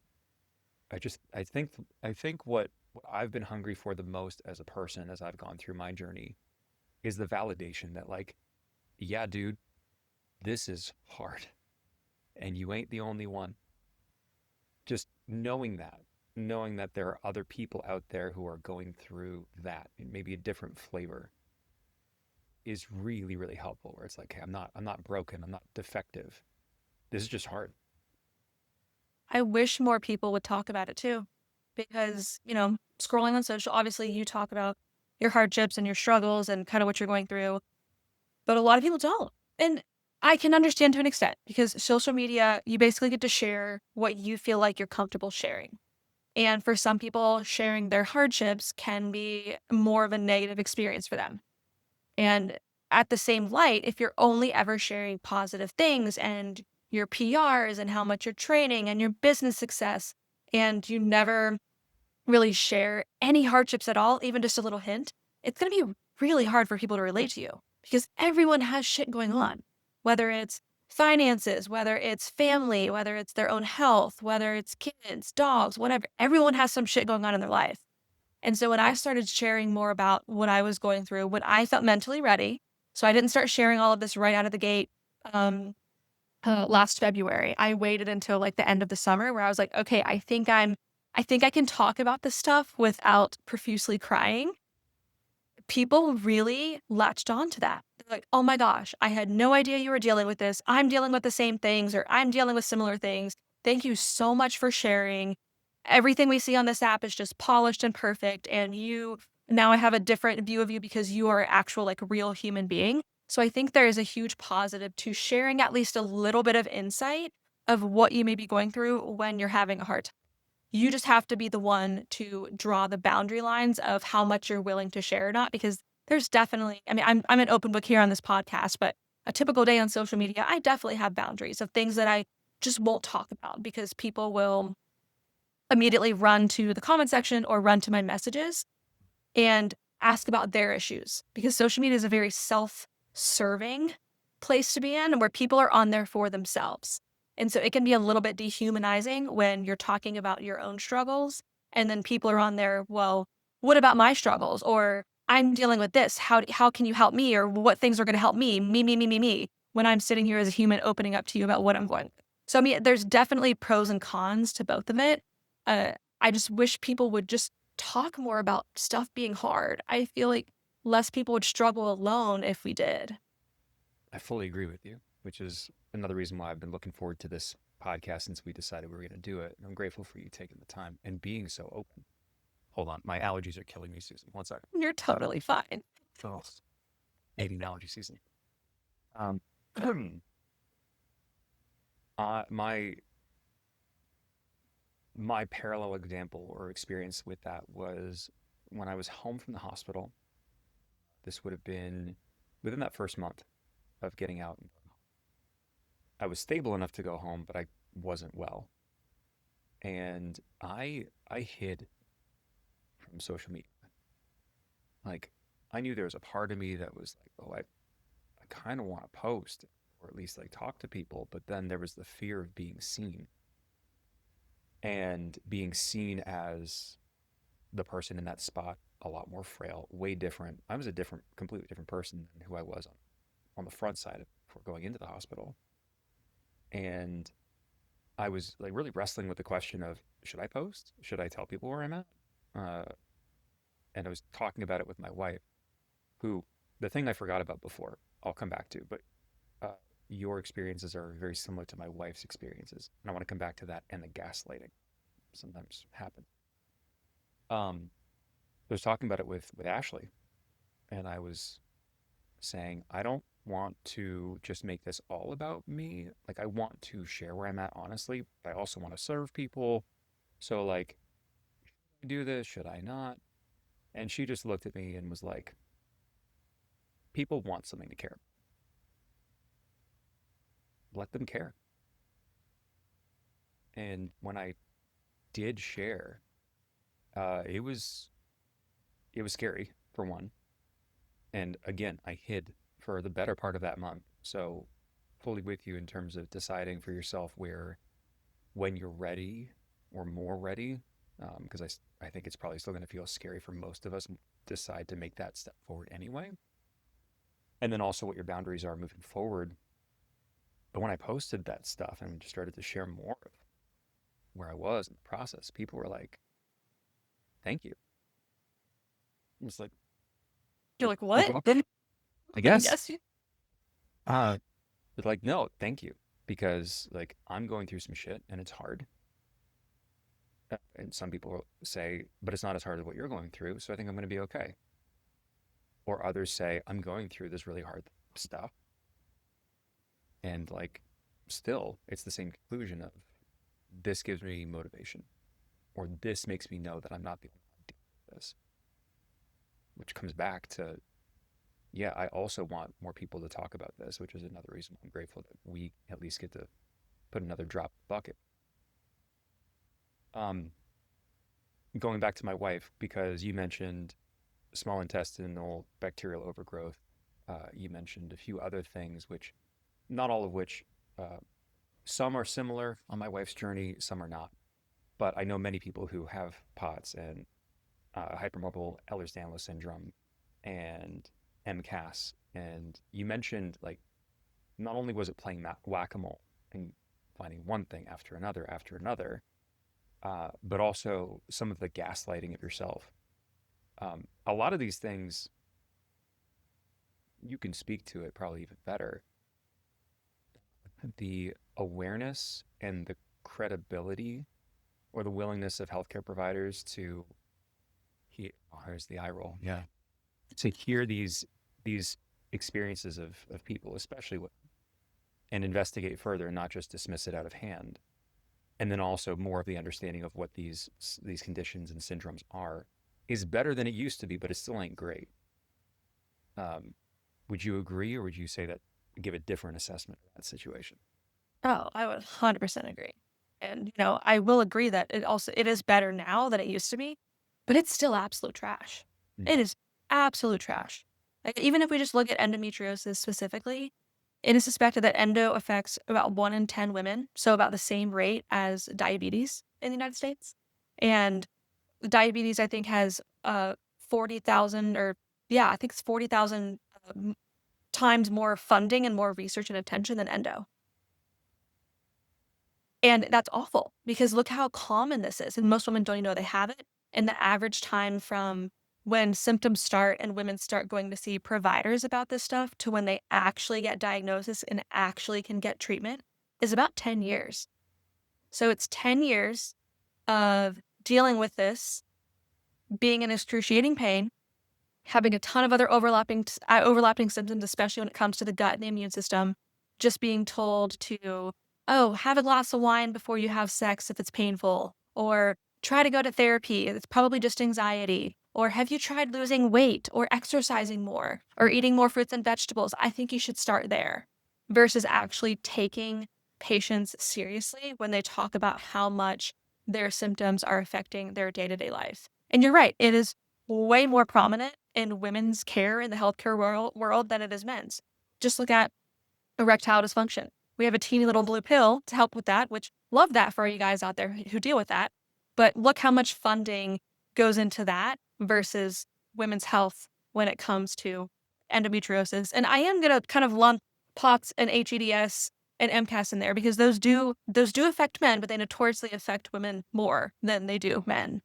I think what I've been hungry for the most as a person as I've gone through my journey is the validation that like, yeah, dude, this is hard and you ain't the only one. Just knowing that there are other people out there who are going through that and maybe a different flavor is really, really helpful. Where it's like, hey, I'm not broken, I'm not defective. This is just hard. I wish more people would talk about it too. Because, scrolling on social, obviously you talk about your hardships and your struggles and kind of what you're going through, but a lot of people don't. And I can understand to an extent because social media, you basically get to share what you feel like you're comfortable sharing. And for some people, sharing their hardships can be more of a negative experience for them. And at the same light, if you're only ever sharing positive things and your PRs and how much you're training and your business success, and you never really share any hardships at all, even just a little hint, it's going to be really hard for people to relate to you because everyone has shit going on, whether it's finances, whether it's family, whether it's their own health, whether it's kids, dogs, whatever. Everyone has some shit going on in their life. And so when I started sharing more about what I was going through, when I felt mentally ready, so I didn't start sharing all of this right out of the gate. Um, Last February, I waited until like the end of the summer where I was like, okay, I think I can talk about this stuff without profusely crying. People really latched on to that. They're like, oh my gosh, I had no idea you were dealing with this. I'm dealing with the same things, or I'm dealing with similar things. Thank you so much for sharing. Everything we see on this app is just polished and perfect. And now I have a different view of you because you are an actual, like, real human being. So I think there is a huge positive to sharing at least a little bit of insight of what you may be going through when you're having a hard time. You just have to be the one to draw the boundary lines of how much you're willing to share or not, because there's definitely, I mean, I'm an open book here on this podcast, but a typical day on social media, I definitely have boundaries of things that I just won't talk about because people will immediately run to the comment section or run to my messages and ask about their issues because social media is a very self-serving place to be in where people are on there for themselves. And so it can be a little bit dehumanizing when you're talking about your own struggles And then people are on there, well, what about my struggles? Or I'm dealing with this. How can you help me? Or what things are going to help me? Me. When I'm sitting here as a human opening up to you about what I'm going through. So, I mean, there's definitely pros and cons to both of it. I just wish people would just talk more about stuff being hard. I feel like less people would struggle alone if we did. I fully agree with you, which is another reason why I've been looking forward to this podcast since we decided we were going to do it. And I'm grateful for you taking the time and being so open. Hold on, my allergies are killing me, Susan. One second. You're totally fine. Oh, hating allergy season. Um, my parallel example or experience with that was when I was home from the hospital. This would have been within that first month of getting out. I was stable enough to go home, but I wasn't well. And I hid from social media. Like I knew there was a part of me that was like, oh, I kind of want to post or at least like talk to people, but then there was the fear of being seen and being seen as the person in that spot a lot more frail, way different. I was a different, completely different person than who I was on the front side of before going into the hospital. And I was like really wrestling with the question of should I post? Should I tell people where I'm at? Uh, and I was talking about it with my wife, who the thing I forgot about before, I'll come back to, but uh, your experiences are very similar to my wife's experiences. And I want to come back to that and the gaslighting sometimes happen. I was talking about it with Ashley, and I was saying, I don't want to just make this all about me. Like, I want to share where I'm at honestly, but I also want to serve people. So, like, do this? Should I not? And she just looked at me and was like, people want something to care. Let them care. And when I did share, uh, it was it was scary for one. And again, I hid for the better part of that month. So fully with you in terms of deciding for yourself where when you're ready or more ready, because I think it's probably still going to feel scary for most of us decide to make that step forward anyway. And then also what your boundaries are moving forward. But when I posted that stuff and just started to share more of where I was in the process, people were like, thank you. It's like, You're like, you're what? welcome, I guess. Yes. Uh, but like, no, thank you. Because like I'm going through some shit and it's hard. And some people say, but it's not as hard as what you're going through. So I think I'm going to be okay. Or others say, I'm going through this really hard stuff. And like, still, it's the same conclusion of this gives me motivation, or this makes me know that I'm not the only one dealing with this, which comes back to, yeah, I also want more people to talk about this, which is another reason I'm grateful that we at least get to put another drop in the bucket. Um, Going back to my wife, because you mentioned small intestinal bacterial overgrowth, you mentioned a few other things, which not all of which, uh, some are similar on my wife's journey, some are not. But I know many people who have POTS and hypermobile Ehlers-Danlos syndrome and MCAS. And you mentioned like not only was it playing whack-a-mole and finding one thing after another, but also some of the gaslighting of yourself. A lot of these things you can speak to it probably even better. The awareness and the credibility or the willingness of healthcare providers to hear, oh, here's the eye roll. Yeah. To hear these experiences of people, especially and investigate further and not just dismiss it out of hand. And then also more of the understanding of what these conditions and syndromes are is better than it used to be, but it still ain't great. Um, would you agree, or would you say that give a different assessment of that situation? Oh, I would 100% agree. And, I will agree that it is better now than it used to be, but it's still absolute trash. Mm. It is absolute trash. Like, even if we just look at endometriosis specifically, it is suspected that endo affects about 1 in 10 women, so about the same rate as diabetes in the United States. And diabetes, I think, has 40,000 or yeah, I think it's 40,000 times more funding and more research and attention than endo. And that's awful because look how common this is. And most women don't even know they have it. And the average time from when symptoms start and women start going to see providers about this stuff to when they actually get diagnosis and actually can get treatment is about 10 years. So it's 10 years of dealing with this, being in excruciating pain, having a ton of other overlapping symptoms, especially when it comes to the gut and the immune system, just being told to, oh, have a glass of wine before you have sex if it's painful, or try to go to therapy. It's probably just anxiety. Or have you tried losing weight or exercising more or eating more fruits and vegetables? I think you should start there versus actually taking patients seriously when they talk about how much their symptoms are affecting their day to day life. And you're right, it is way more prominent in women's care in the healthcare world than it is men's. Just look at erectile dysfunction. We have a teeny little blue pill to help with that, which love that for you guys out there who deal with that. But look how much funding goes into that versus women's health when it comes to endometriosis. And I am going to kind of lump POTS and HEDS and MCAS in there because those do affect men, but they notoriously affect women more than they do men.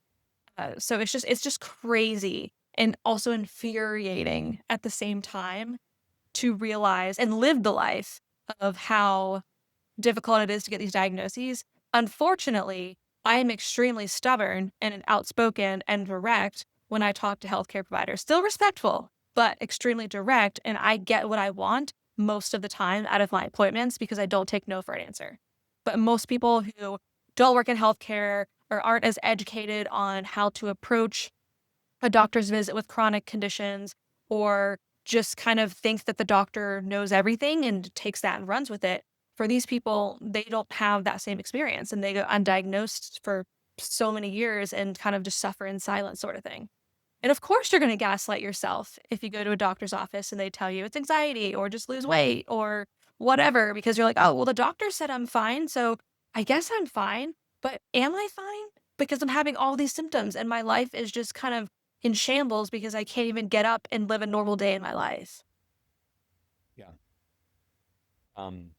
So it's just crazy and also infuriating at the same time to realize and live the life of how difficult it is to get these diagnoses. Unfortunately, I am extremely stubborn and outspoken and direct when I talk to healthcare providers. Still respectful, but extremely direct, and I get what I want most of the time out of my appointments because I don't take no for an answer. But most people who don't work in healthcare or aren't as educated on how to approach a doctor's visit with chronic conditions or just kind of think that the doctor knows everything and takes that and runs with it. For these people, they don't have that same experience and they go undiagnosed for so many years and kind of just suffer in silence, sort of thing. And of course, you're going to gaslight yourself if you go to a doctor's office and they tell you it's anxiety or just lose weight or whatever, because you're like, oh, well, the doctor said I'm fine. So I guess I'm fine. But am I fine? Because I'm having all these symptoms and my life is just kind of in shambles because I can't even get up and live a normal day in my life. Yeah. Um,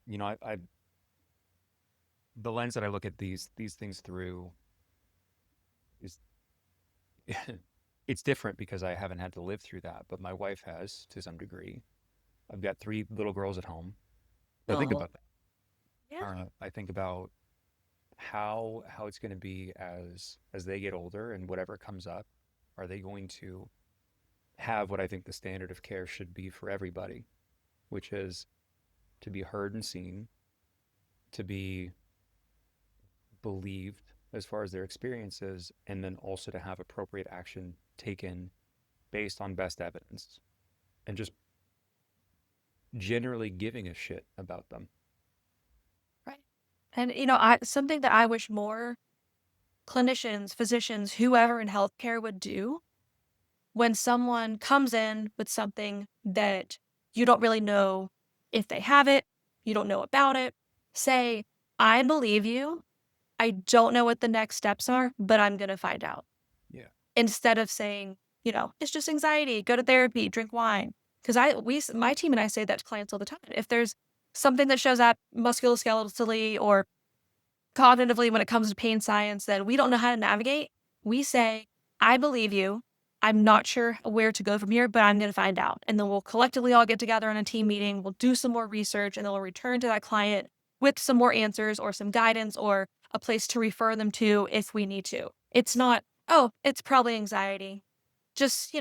I the lens that I look at these things through is it's different because I haven't had to live through that, but my wife has to some degree. I've got three little girls at home. I think Oh, about that. yeah. I think about how it's going to be as they get older and whatever comes up, are they going to have what I think the standard of care should be for everybody, which is to be heard and seen, to be believed as far as their experiences, and then also to have appropriate action taken based on best evidence and just generally giving a shit about them. Right. And, something that I wish more clinicians, physicians, whoever in healthcare would do when someone comes in with something that you don't really know if they have it, you don't know about it, say, I believe you. I don't know what the next steps are, but I'm going to find out. Yeah. Instead of saying, it's just anxiety, go to therapy, drink wine. Because my team and I say that to clients all the time. If there's something that shows up musculoskeletally or cognitively when it comes to pain science that we don't know how to navigate, we say, I believe you. I'm not sure where to go from here, but I'm going to find out. And then we'll collectively all get together in a team meeting. We'll do some more research and then we'll return to that client with some more answers or some guidance or a place to refer them to if we need to. It's not, oh, it's probably anxiety. Just,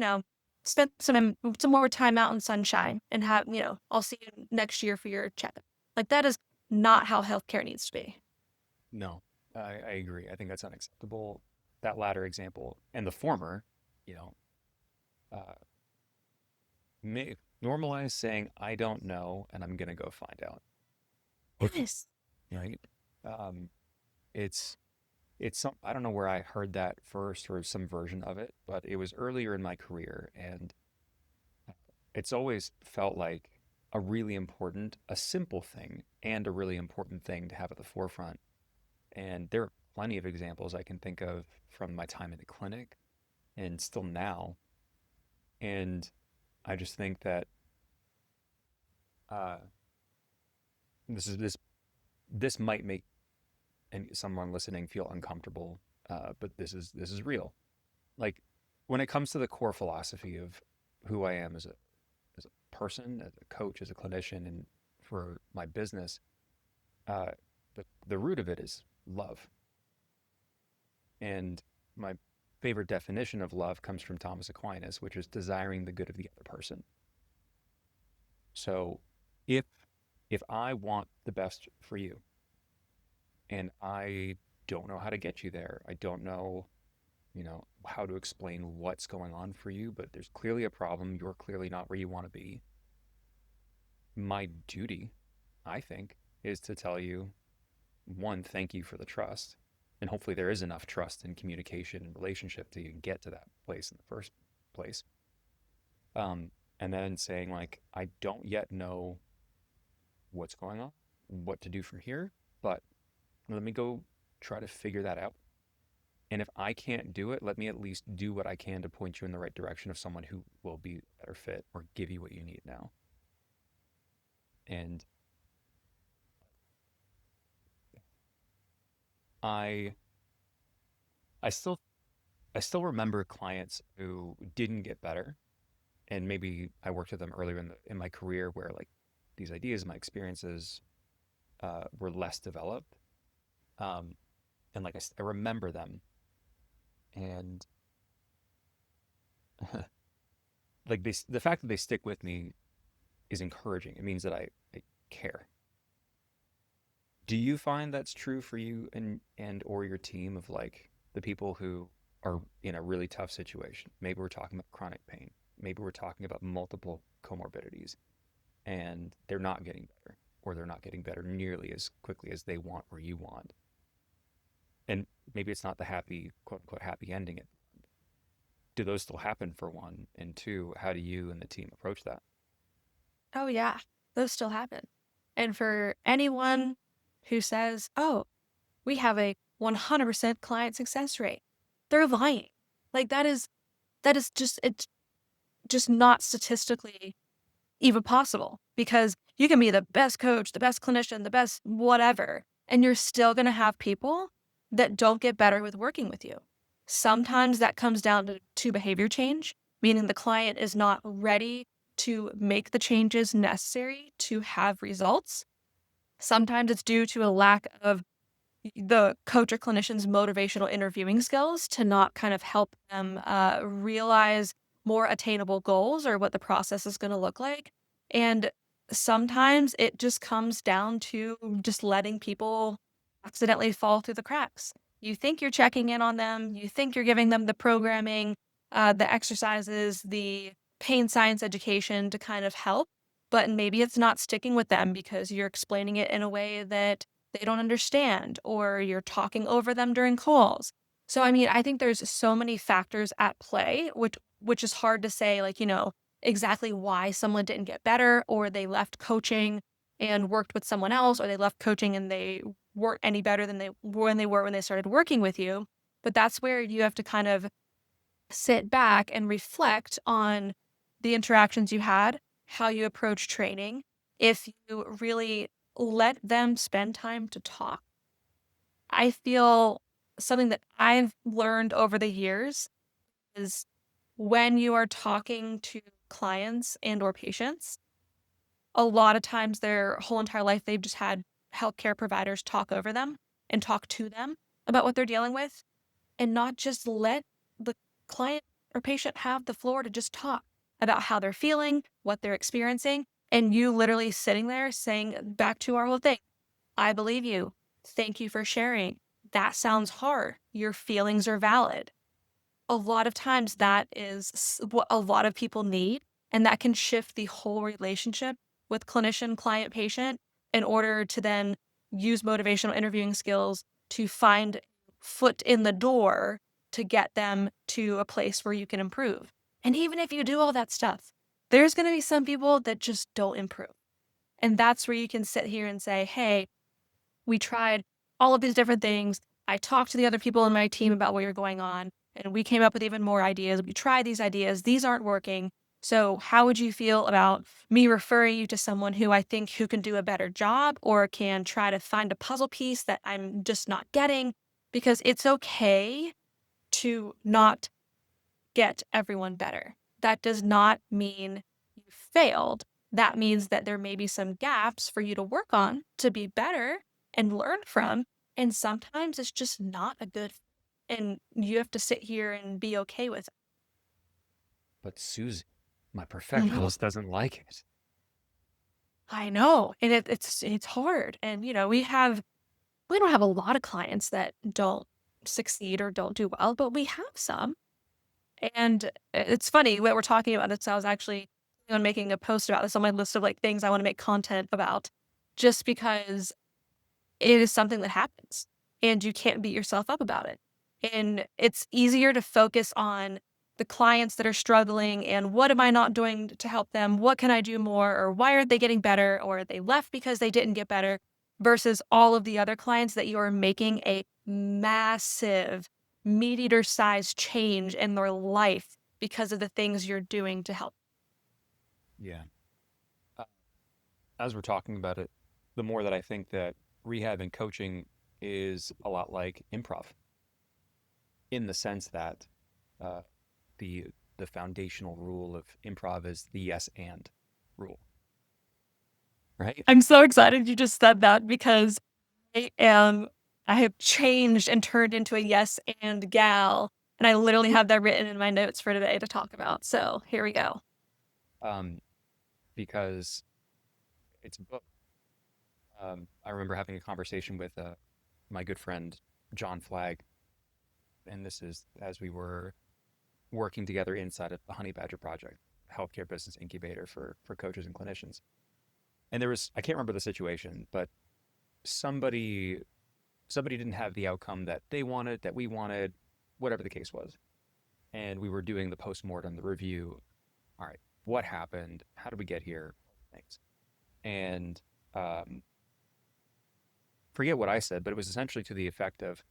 spend some more time out in sunshine and I'll see you next year for your checkup. Like that is not how healthcare needs to be. No, I agree. I think that's unacceptable. That latter example and the former, you know, uh, normalize saying, I don't know, and I'm going to go find out. Yes. Right? Um, it's, I don't know where I heard that first or some version of it, but it was earlier in my career. And it's always felt like a simple thing and a really important thing to have at the forefront. And there are plenty of examples I can think of from my time in the clinic and still now. And I just think that uh, this is this might make someone listening feel uncomfortable, but this is real. Like when it comes to the core philosophy of who I am as a person, as a coach, as a clinician, and for my business, uh, the root of it is love. And my favorite definition of love comes from Thomas Aquinas, which is desiring the good of the other person. So if if I want the best for you and I don't know how to get you there, I don't know, how to explain what's going on for you, but there's clearly a problem, you're clearly not where you want to be. My duty, I think, is to tell you, one, thank you for the trust. And hopefully there is enough trust and communication and relationship to even get to that place in the first place. And then saying, like, I don't yet know what's going on, what to do from here, but let me go try to figure that out. And if I can't do it, let me at least do what I can to point you in the right direction of someone who will be a better fit or give you what you need now. And I I still I still remember clients who didn't get better, and maybe I worked with them earlier in my career where like these ideas, my experiences were less developed. Um, and like I remember them, and like the fact that they stick with me is encouraging. It means that I care. Do you find that's true for you and or your team of like the people who are in a really tough situation? Maybe we're talking about chronic pain. Maybe we're talking about multiple comorbidities and they're not getting better or they're not getting better nearly as quickly as they want or you want. And maybe it's not the happy, quote unquote, happy ending. Do those still happen for one? And two, how do you and the team approach that? Oh, yeah, those still happen. And for anyone who says, oh, we have a 100% client success rate, they're lying. Like that is just, it's just not statistically even possible because you can be the best coach, the best clinician, the best whatever, and you're still going to have people that don't get better with working with you. Sometimes that comes down to behavior change, meaning the client is not ready to make the changes necessary to have results. Sometimes it's due to a lack of the coach or clinician's motivational interviewing skills to not kind of help them realize more attainable goals or what the process is going to look like. And sometimes it just comes down to just letting people accidentally fall through the cracks. You think you're checking in on them, you think you're giving them the programming, the exercises, the pain science education to kind of help, but maybe it's not sticking with them because you're explaining it in a way that they don't understand or you're talking over them during calls. So I mean, I think there's so many factors at play which is hard to say like, exactly why someone didn't get better or they left coaching and worked with someone else or they left coaching and they weren't any better than they were when they started working with you. But that's where you have to kind of sit back and reflect on the interactions you had, how you approach training. If you really let them spend time to talk, I feel something that I've learned over the years is when you are talking to clients and or patients, a lot of times their whole entire life they've just had healthcare providers talk over them and talk to them about what they're dealing with and not just let the client or patient have the floor to just talk about how they're feeling, what they're experiencing, and you literally sitting there saying back to our whole thing, I believe you. Thank you for sharing. That sounds hard. Your feelings are valid. A lot of times that is what a lot of people need, and that can shift the whole relationship with clinician, client, patient in order to then use motivational interviewing skills to find foot in the door to get them to a place where you can improve. And even if you do all that stuff, there's going to be some people that just don't improve. And that's where you can sit here and say, hey, we tried all of these different things. I talked to the other people in my team about what you're going on, and we came up with even more ideas. We tried these ideas. These aren't working. So how would you feel about me referring you to someone who I think who can do a better job or can try to find a puzzle piece that I'm just not getting? Because it's okay to not get everyone better. That does not mean you failed. That means that there may be some gaps for you to work on to be better and learn from. And sometimes it's just not a good, and you have to sit here and be okay with it. But Susie, my Mhm. perfectionist doesn't like it. I know, and it's hard. And we don't have a lot of clients that don't succeed or don't do well, but we have some. And it's funny that we're talking about this. I was actually on making a post about this on my list of like things I want to make content about, just because it is something that happens and you can't beat yourself up about it. And it's easier to focus on the clients that are struggling and what am I not doing to help them? What can I do more? Or why aren't they getting better? Or they left because they didn't get better versus all of the other clients that you are making a massive meat eater size change in their life because of the things you're doing to help. Yeah. Uh, As we're talking about it, the more that I think that rehab and coaching is a lot like improv in the sense that uh, the the foundational rule of improv is the yes and rule, right? I'm so excited you just said that because I am I have changed and turned into a yes and gal. And I literally have that written in my notes for today to talk about. So here we go. Um, because it's both. I remember having a conversation with my good friend John Flagg, and this is as we were working together inside of the Honey Badger Project, healthcare business incubator for coaches and clinicians. And there was I can't remember the situation, but somebody somebody didn't have the outcome that they wanted, that we wanted, whatever the case was. And we were doing the postmortem, the review. All right, what happened? How did we get here? Things. And um, forget what I said, but it was essentially to the effect of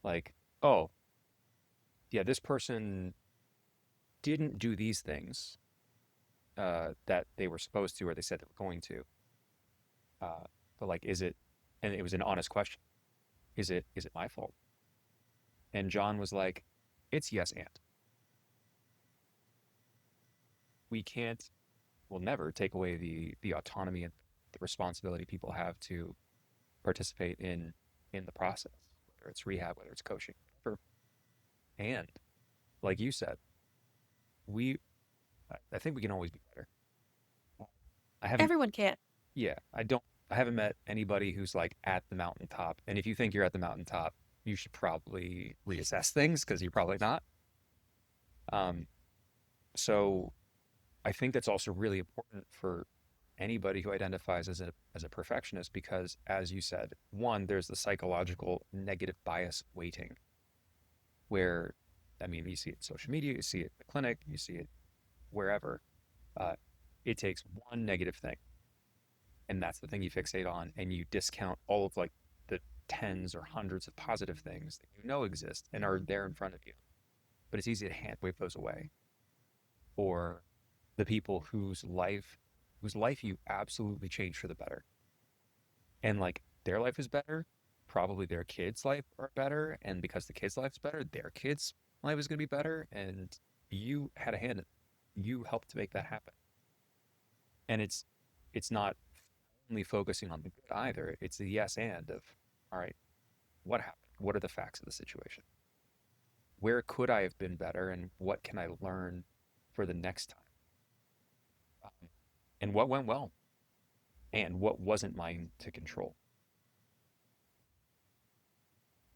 like, oh, yeah, this person didn't do these things that they were supposed to or they said they were going to. Uh, but like, is it? And it was an honest question. Is it my fault? And John was like, it's yes and. We can't, we'll never take away the autonomy and the responsibility people have to participate in the process, whether it's rehab, whether it's coaching, whatever. And like you said, we I think we can always be better. I haven't Everyone can. yeah, I haven't met anybody who's like at the mountaintop. And if you think you're at the mountaintop, you should probably reassess things because you're probably not. Um, so I think that's also really important for anybody who identifies as a perfectionist because as you said, one, there's the psychological negative bias weighting where I mean you see it in social media, you see it in the clinic, you see it wherever. Uh, it takes one negative thing and that's the thing you fixate on and you discount all of like the tens or hundreds of positive things that you know exist and are there in front of you. But it's easy to hand wave those away. Or the people whose life you absolutely changed for the better. And like their life is better, probably their kids' life are better, and because the kids' life is better, their kids' life is gonna be better. And you had a hand in it. You helped to make that happen. And it's not only focusing on the good either. It's the yes and of, all right, what happened? What are the facts of the situation? Where could I have been better and what can I learn for the next time? And what went well and what wasn't mine to control.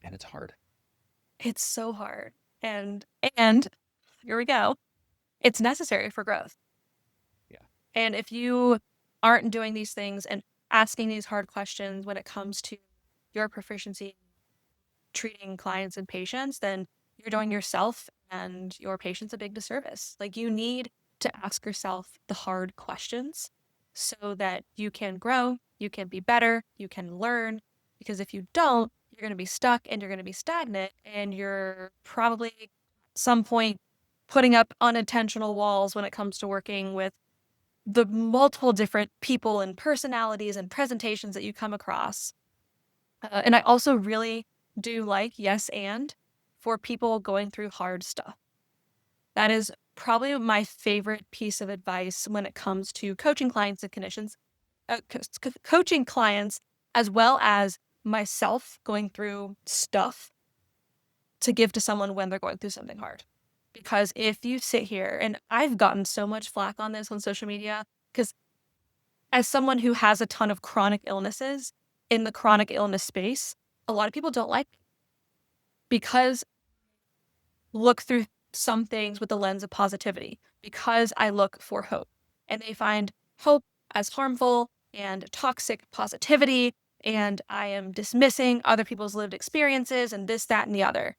And it's hard. It's so hard. And and here we go. It's necessary for growth. Yeah. And if you aren't doing these things and asking these hard questions when it comes to your proficiency treating clients and patients, then you're doing yourself and your patients a big disservice. Like you need to ask yourself the hard questions so that you can grow, you can be better, you can learn. Because if you don't, you're going to be stuck and you're going to be stagnant, and you're probably at some point putting up unintentional walls when it comes to working with the multiple different people and personalities and presentations that you come across. And I also really do like yes and for people going through hard stuff. That is probably my favorite piece of advice when it comes to coaching clients and clinicians, coaching clients as well as myself going through stuff to give to someone when they're going through something hard. Because if you sit here, and I've gotten so much flack on this on social media, because as someone who has a ton of chronic illnesses in the chronic illness space, a lot of people don't like me because look through some things with the lens of positivity, because I look for hope. And they find hope as harmful and toxic positivity, and I am dismissing other people's lived experiences and this, that, and the other.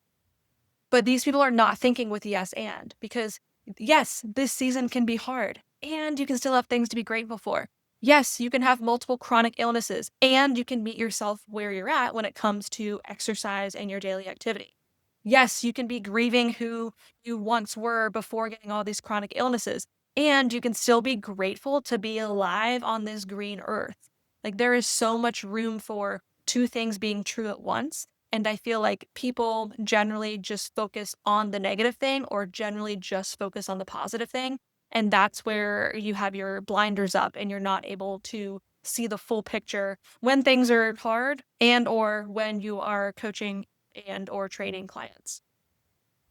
But these people are not thinking with yes and, because yes, this season can be hard and you can still have things to be grateful for. Yes, you can have multiple chronic illnesses and you can meet yourself where you're at when it comes to exercise and your daily activity. Yes, you can be grieving who you once were before getting all these chronic illnesses, and you can still be grateful to be alive on this green earth. Like, there is so much room for two things being true at once. And I feel like people generally just focus on the negative thing or generally just focus on the positive thing. And that's where you have your blinders up and you're not able to see the full picture when things are hard and or when you are coaching and or training clients.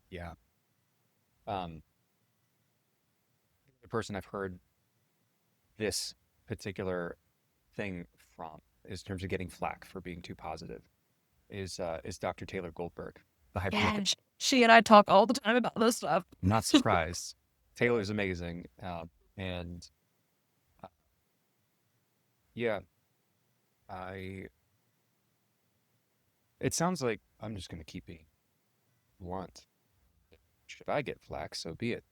Yeah. Um, the person I've heard this particular thing from, is in terms of getting flack for being too positive, is Dr. Taylor Goldberg, the Yeah, hypnotherapist. she and I talk all the time about this stuff. Not surprised. Taylor's amazing, and uh, yeah, I. It sounds like I'm just gonna keep being blunt. Should I get flack, so be it.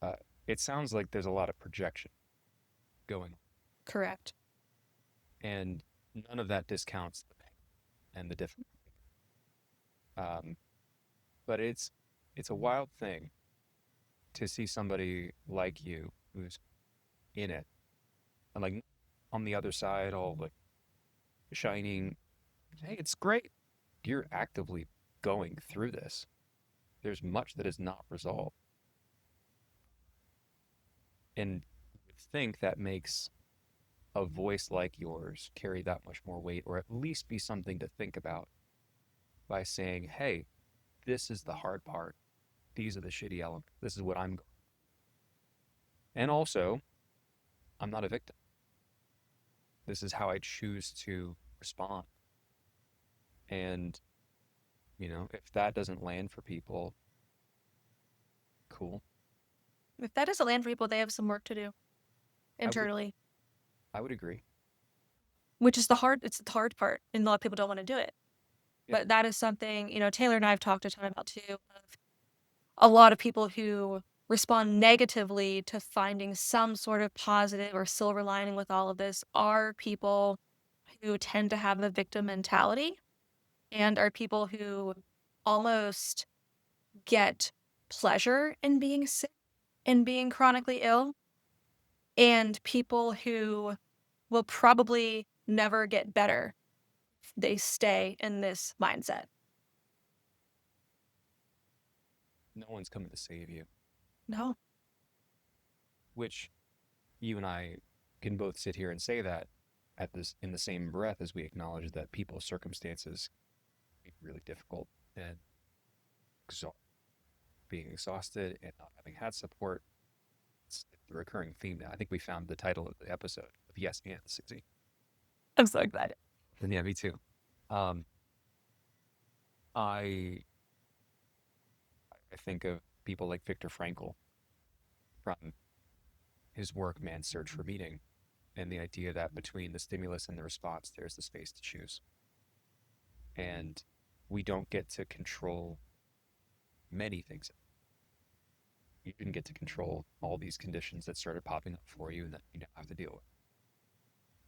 Uh, it sounds like there's a lot of projection going on, Correct. and none of that discounts the pain and the difficulty. Um, but it's a wild thing to see somebody like you who's in it and like on the other side, all like shining. Hey, it's great. You're actively going through this. There's much that is not resolved, and you would think that makes a voice like yours carry that much more weight, or at least be something to think about by saying, "Hey, this is the hard part. These are the shitty elements. This is what I'm going." And also, I'm not a victim. This is how I choose to respond. And, if that doesn't land for people, cool. If that doesn't land for people, they have some work to do I would internally, I would agree. which is it's the hard part, and a lot of people don't want to do it. Yeah. But that is something, Taylor and I have talked a ton about too, of a lot of people who respond negatively to finding some sort of positive or silver lining with all of this are people who tend to have the victim mentality and are people who almost get pleasure in being sick and being chronically ill, and people who will probably never get better if they stay in this mindset. No one's coming to save you, No, which you and I can both sit here and say that at this in the same breath as we acknowledge that people's circumstances can be really difficult and exhausting. Being exhausted and not having had support. It's the recurring theme now. I think we found the title of the episode of Yes and Susie. I'm so excited. And yeah, me too. Um, I I think of people like Viktor Frankl from his work Man's Search for Meaning, and the idea that between the stimulus and the response there's the space to choose. And we don't get to control many things. You didn't get to control all these conditions that started popping up for you and that you have to deal with.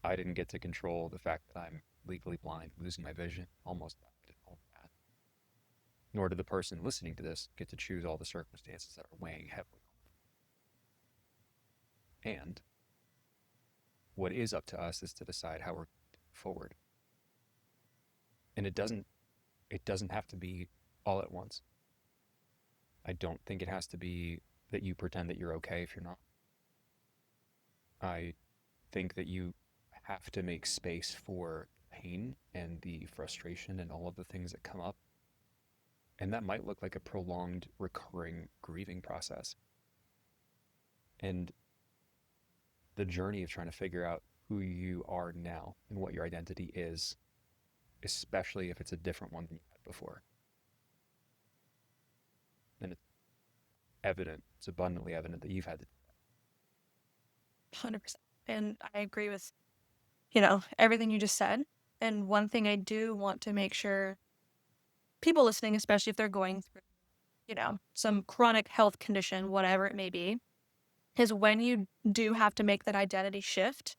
I didn't get to control the fact that I'm legally blind, losing my vision, almost died. nor did the person listening to this get to choose all the circumstances that are weighing heavily. And what is up to us is to decide how we're forward. And it doesn't have to be all at once. I don't think it has to be that you pretend that you're okay if you're not. I think that you have to make space for pain and the frustration and all of the things that come up. And that might look like a prolonged, recurring grieving process. And the journey of trying to figure out who you are now and what your identity is, especially if it's a different one than you had before. And it's abundantly evident that you've had to. 100%. And I agree with, everything you just said. And one thing I do want to make sure people listening, especially if they're going through, some chronic health condition, whatever it may be, is when you do have to make that identity shift,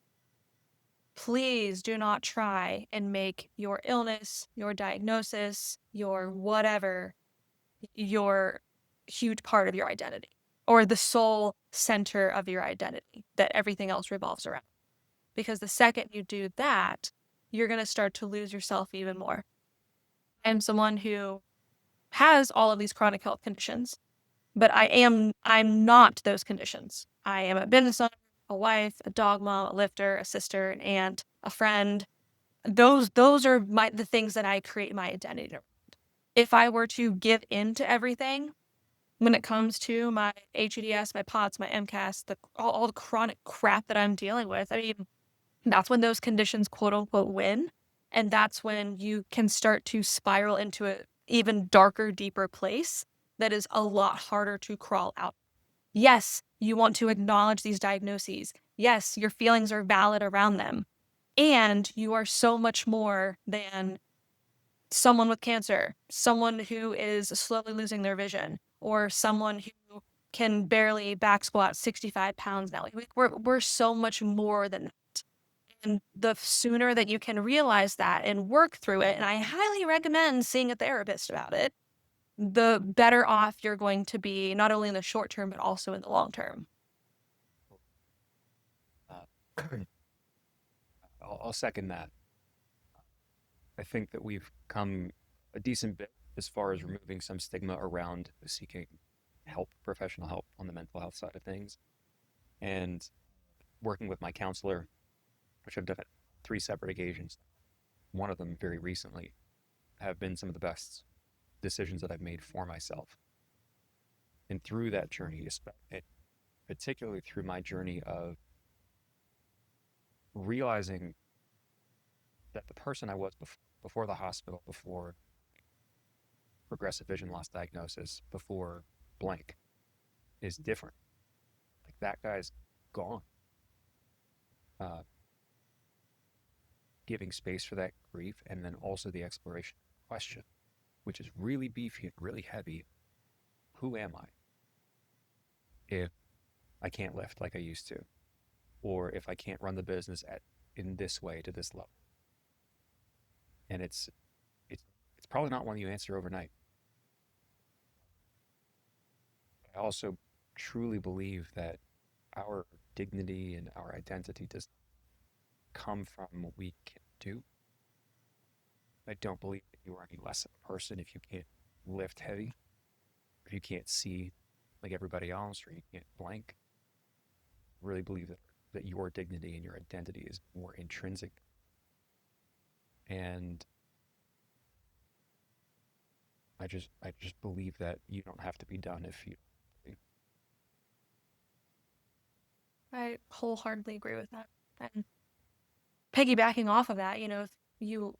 please do not try and make your illness, your diagnosis, your whatever, your huge part of your identity or the sole center of your identity that everything else revolves around. Because the second you do that, you're going to start to lose yourself even more. I'm someone who has all of these chronic health conditions, but I'm not those conditions. I am a business owner, a wife, a dog mom, a lifter, a sister, an aunt, a friend. Those are the things that I create my identity around. If I were to give in to everything when it comes to my HEDS, my POTS, my MCAS, all the chronic crap that I'm dealing with, I mean, that's when those conditions quote unquote win. And that's when you can start to spiral into an even darker, deeper place that is a lot harder to crawl out. Yes, you want to acknowledge these diagnoses. Yes, your feelings are valid around them. And you are so much more than someone with cancer, someone who is slowly losing their vision, or someone who can barely back squat 65 pounds now. We're so much more than that. And the sooner that you can realize that and work through it, and I highly recommend seeing a therapist about it, the better off you're going to be, not only in the short term, but also in the long term. Uh, I'll second that. I think that we've come a decent bit as far as removing some stigma around seeking help, professional help on the mental health side of things. And working with my counselor, which I've done at 3 separate occasions, one of them very recently, have been some of the best decisions that I've made for myself. And through that journey, particularly through my journey of realizing that the person I was before the hospital, before progressive vision loss diagnosis, before blank, is different. Like that guy's gone. Giving space for that grief, and then also the exploration question, which is really beefy and really heavy. Who am I if I can't lift like I used to, or if I can't run the business in this way to this level? And it's probably not one you answer overnight. I also truly believe that our dignity and our identity does come from what we can do. I don't believe that you are any less of a person if you can't lift heavy, if you can't see like everybody else, or you can't blank. I really believe that your dignity and your identity is more intrinsic. And I just believe that you don't have to be done if you. I wholeheartedly agree with that. And piggybacking off of that, if you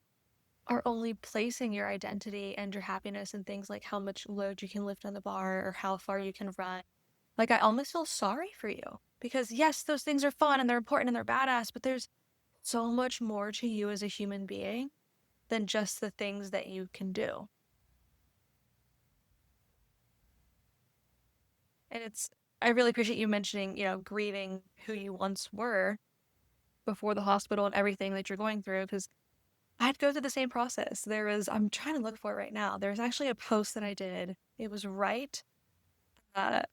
are only placing your identity and your happiness in things like how much load you can lift on the bar or how far you can run, like I almost feel sorry for you because yes, those things are fun and they're important and they're badass, but there's so much more to you as a human being than just the things that you can do. And I really appreciate you mentioning, grieving who you once were before the hospital and everything that you're going through, because I'd go through the same process. I'm trying to look for it right now. There's actually a post that I did. It was right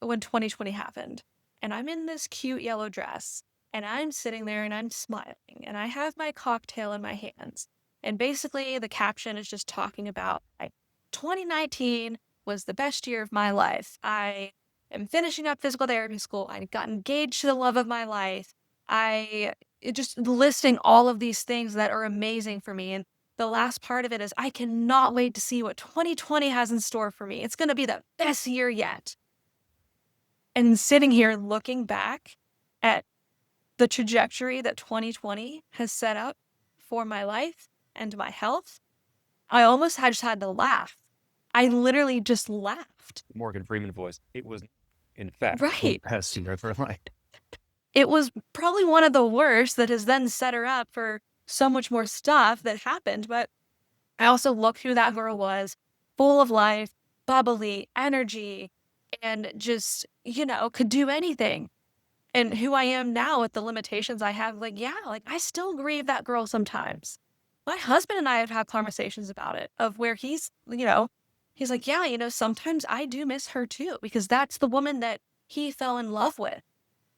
when 2020 happened. And I'm in this cute yellow dress. And I'm sitting there and I'm smiling. And I have my cocktail in my hands. And basically, the caption is just talking about like 2019 was the best year of my life. I am finishing up physical therapy school. I got engaged to the love of my life. Just listing all of these things that are amazing for me. And the last part of it is I cannot wait to see what 2020 has in store for me. It's going to be the best year yet. And sitting here looking back at the trajectory that 2020 has set up for my life and my health, I almost just had to laugh. I literally just laughed. Morgan Freeman voice. It was, in fact, the Right. best year of her life. It was probably one of the worst that has then set her up for so much more stuff that happened. But I also looked who that girl was, full of life, bubbly, energy, and just, could do anything. And who I am now with the limitations I have, like, yeah, like I still grieve that girl sometimes. My husband and I have had conversations about it, of where he's like, yeah, sometimes I do miss her too, because that's the woman that he fell in love with.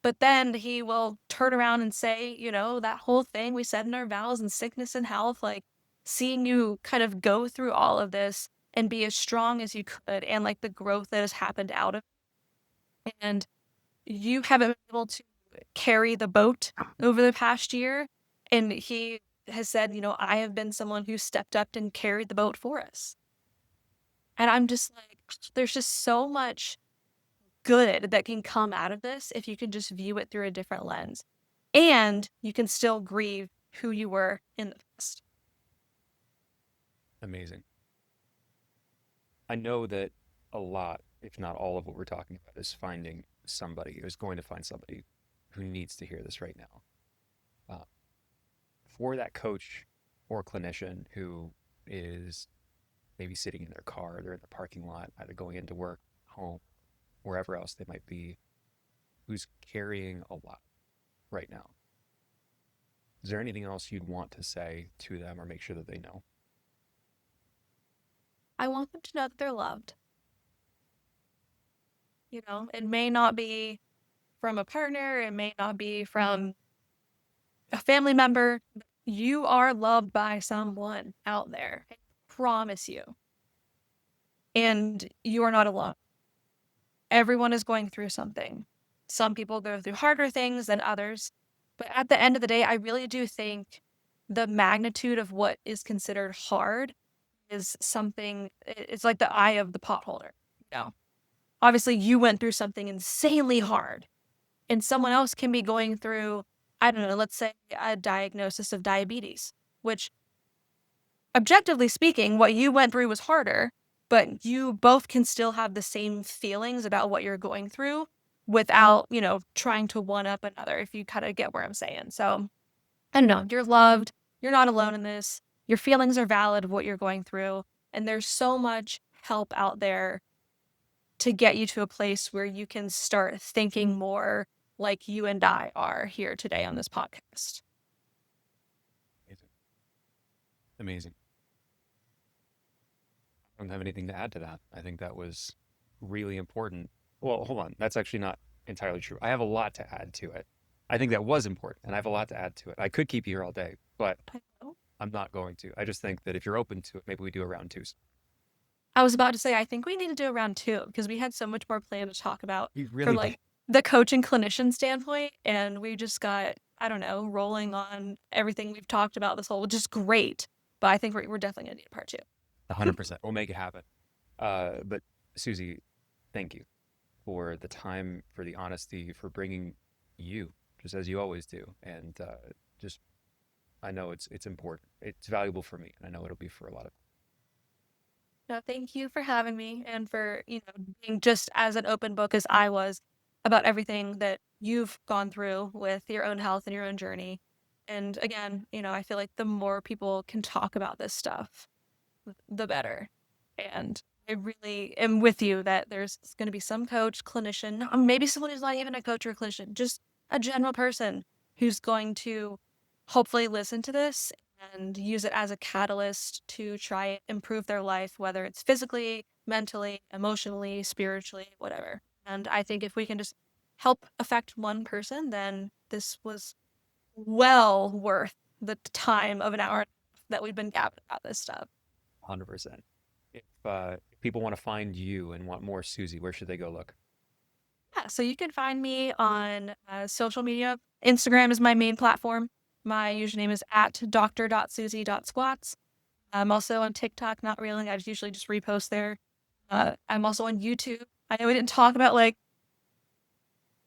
But then he will turn around and say, that whole thing we said in our vows and sickness and health, like seeing you kind of go through all of this and be as strong as you could, and like the growth that has happened out of it. And you haven't been able to carry the boat over the past year. And he has said, I have been someone who stepped up and carried the boat for us. And I'm just like, there's just so much good that can come out of this if you can just view it through a different lens. And you can still grieve who you were in the past. Amazing. I know that a lot, if not all of what we're talking about, is finding somebody, is going to find somebody who needs to hear this right now. For that coach or clinician who is maybe sitting in their car, they're in the parking lot, either going into work, home, wherever else they might be, who's carrying a lot right now. Is there anything else you'd want to say to them or make sure that they know? I want them to know that they're loved. It may not be from a partner, it may not be from a family member. You are loved by someone out there. I promise you. And you are not alone. Everyone is going through something. Some people go through harder things than others. But at the end of the day, I really do think the magnitude of what is considered hard is something, it's like the eye of the potholder. Obviously, you went through something insanely hard, and someone else can be going through, I don't know, let's say a diagnosis of diabetes, which, objectively speaking, what you went through was harder, but you both can still have the same feelings about what you're going through without, trying to one up another, if you kind of get where I'm saying. So, I don't know, you're loved, you're not alone in this, your feelings are valid of what you're going through, and there's so much help out there to get you to a place where you can start thinking more like you and I are here today on this podcast. Amazing. Amazing. I don't have anything to add to that. I think that was really important. Well, hold on. That's actually not entirely true. I have a lot to add to it. I think that was important, and I have a lot to add to it. I could keep you here all day, but I know. I'm not going to. I just think that if you're open to it, maybe we do a round two. I was about to say, I think we need to do a round two, because we had so much more planned to talk about We from really like the coach and clinician standpoint, and we just got, I don't know, rolling on everything we've talked about this whole, which is great. But I think we're definitely gonna need a part two. 100%. We'll make it happen. But Susie, thank you for the time, for the honesty, for bringing you, just as you always do. And just, I know it's important. It's valuable for me, and I know it'll be for a lot of. No, thank you for having me, and for, being just as an open book as I was about everything that you've gone through with your own health and your own journey. And again, I feel like the more people can talk about this stuff, the better. And I really am with you that there's going to be some coach, clinician, maybe someone who's not even a coach or a clinician, just a general person who's going to hopefully listen to this and use it as a catalyst to try and improve their life, whether it's physically, mentally, emotionally, spiritually, whatever. And I think if we can just help affect one person, then this was well worth the time of an hour that we've been gabbing about this stuff. 100%. If people want to find you and want more Susie, where should they go look? Yeah, so you can find me on social media. Instagram is my main platform. My username is at dr.susie.squats. I'm also on TikTok, not really. I usually just repost there. I'm also on YouTube. I know we didn't talk about like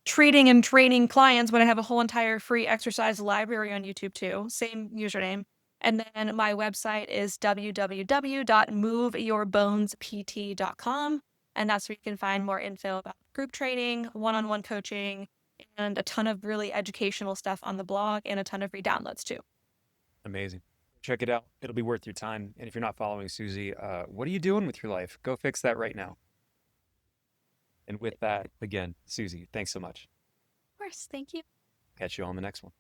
treating and training clients, but I have a whole entire free exercise library on YouTube too. Same username. And then my website is www.moveyourbonespt.com. And that's where you can find more info about group training, one-on-one coaching, and a ton of really educational stuff on the blog and a ton of free downloads too. Amazing. Check it out. It'll be worth your time. And if you're not following Susie, what are you doing with your life? Go fix that right now. And with that, again, Susie, thanks so much. Of course. Thank you. Catch you on the next one.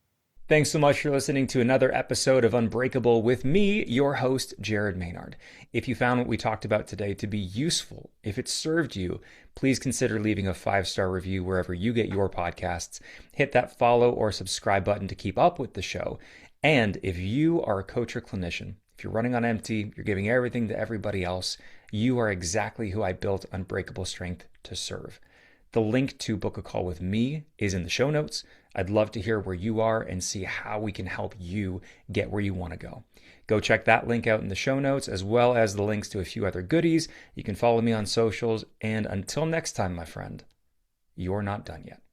Thanks so much for listening to another episode of Unbreakable with me, your host, Jared Maynard. If you found what we talked about today to be useful, if it served you, please consider leaving a 5-star review wherever you get your podcasts. Hit that follow or subscribe button to keep up with the show. And if you are a coach or clinician, if you're running on empty, you're giving everything to everybody else, you are exactly who I built Unbreakable Strength to serve. The link to book a call with me is in the show notes. I'd love to hear where you are and see how we can help you get where you want to go. Go check that link out in the show notes, as well as the links to a few other goodies. You can follow me on socials. And until next time, my friend, you're not done yet.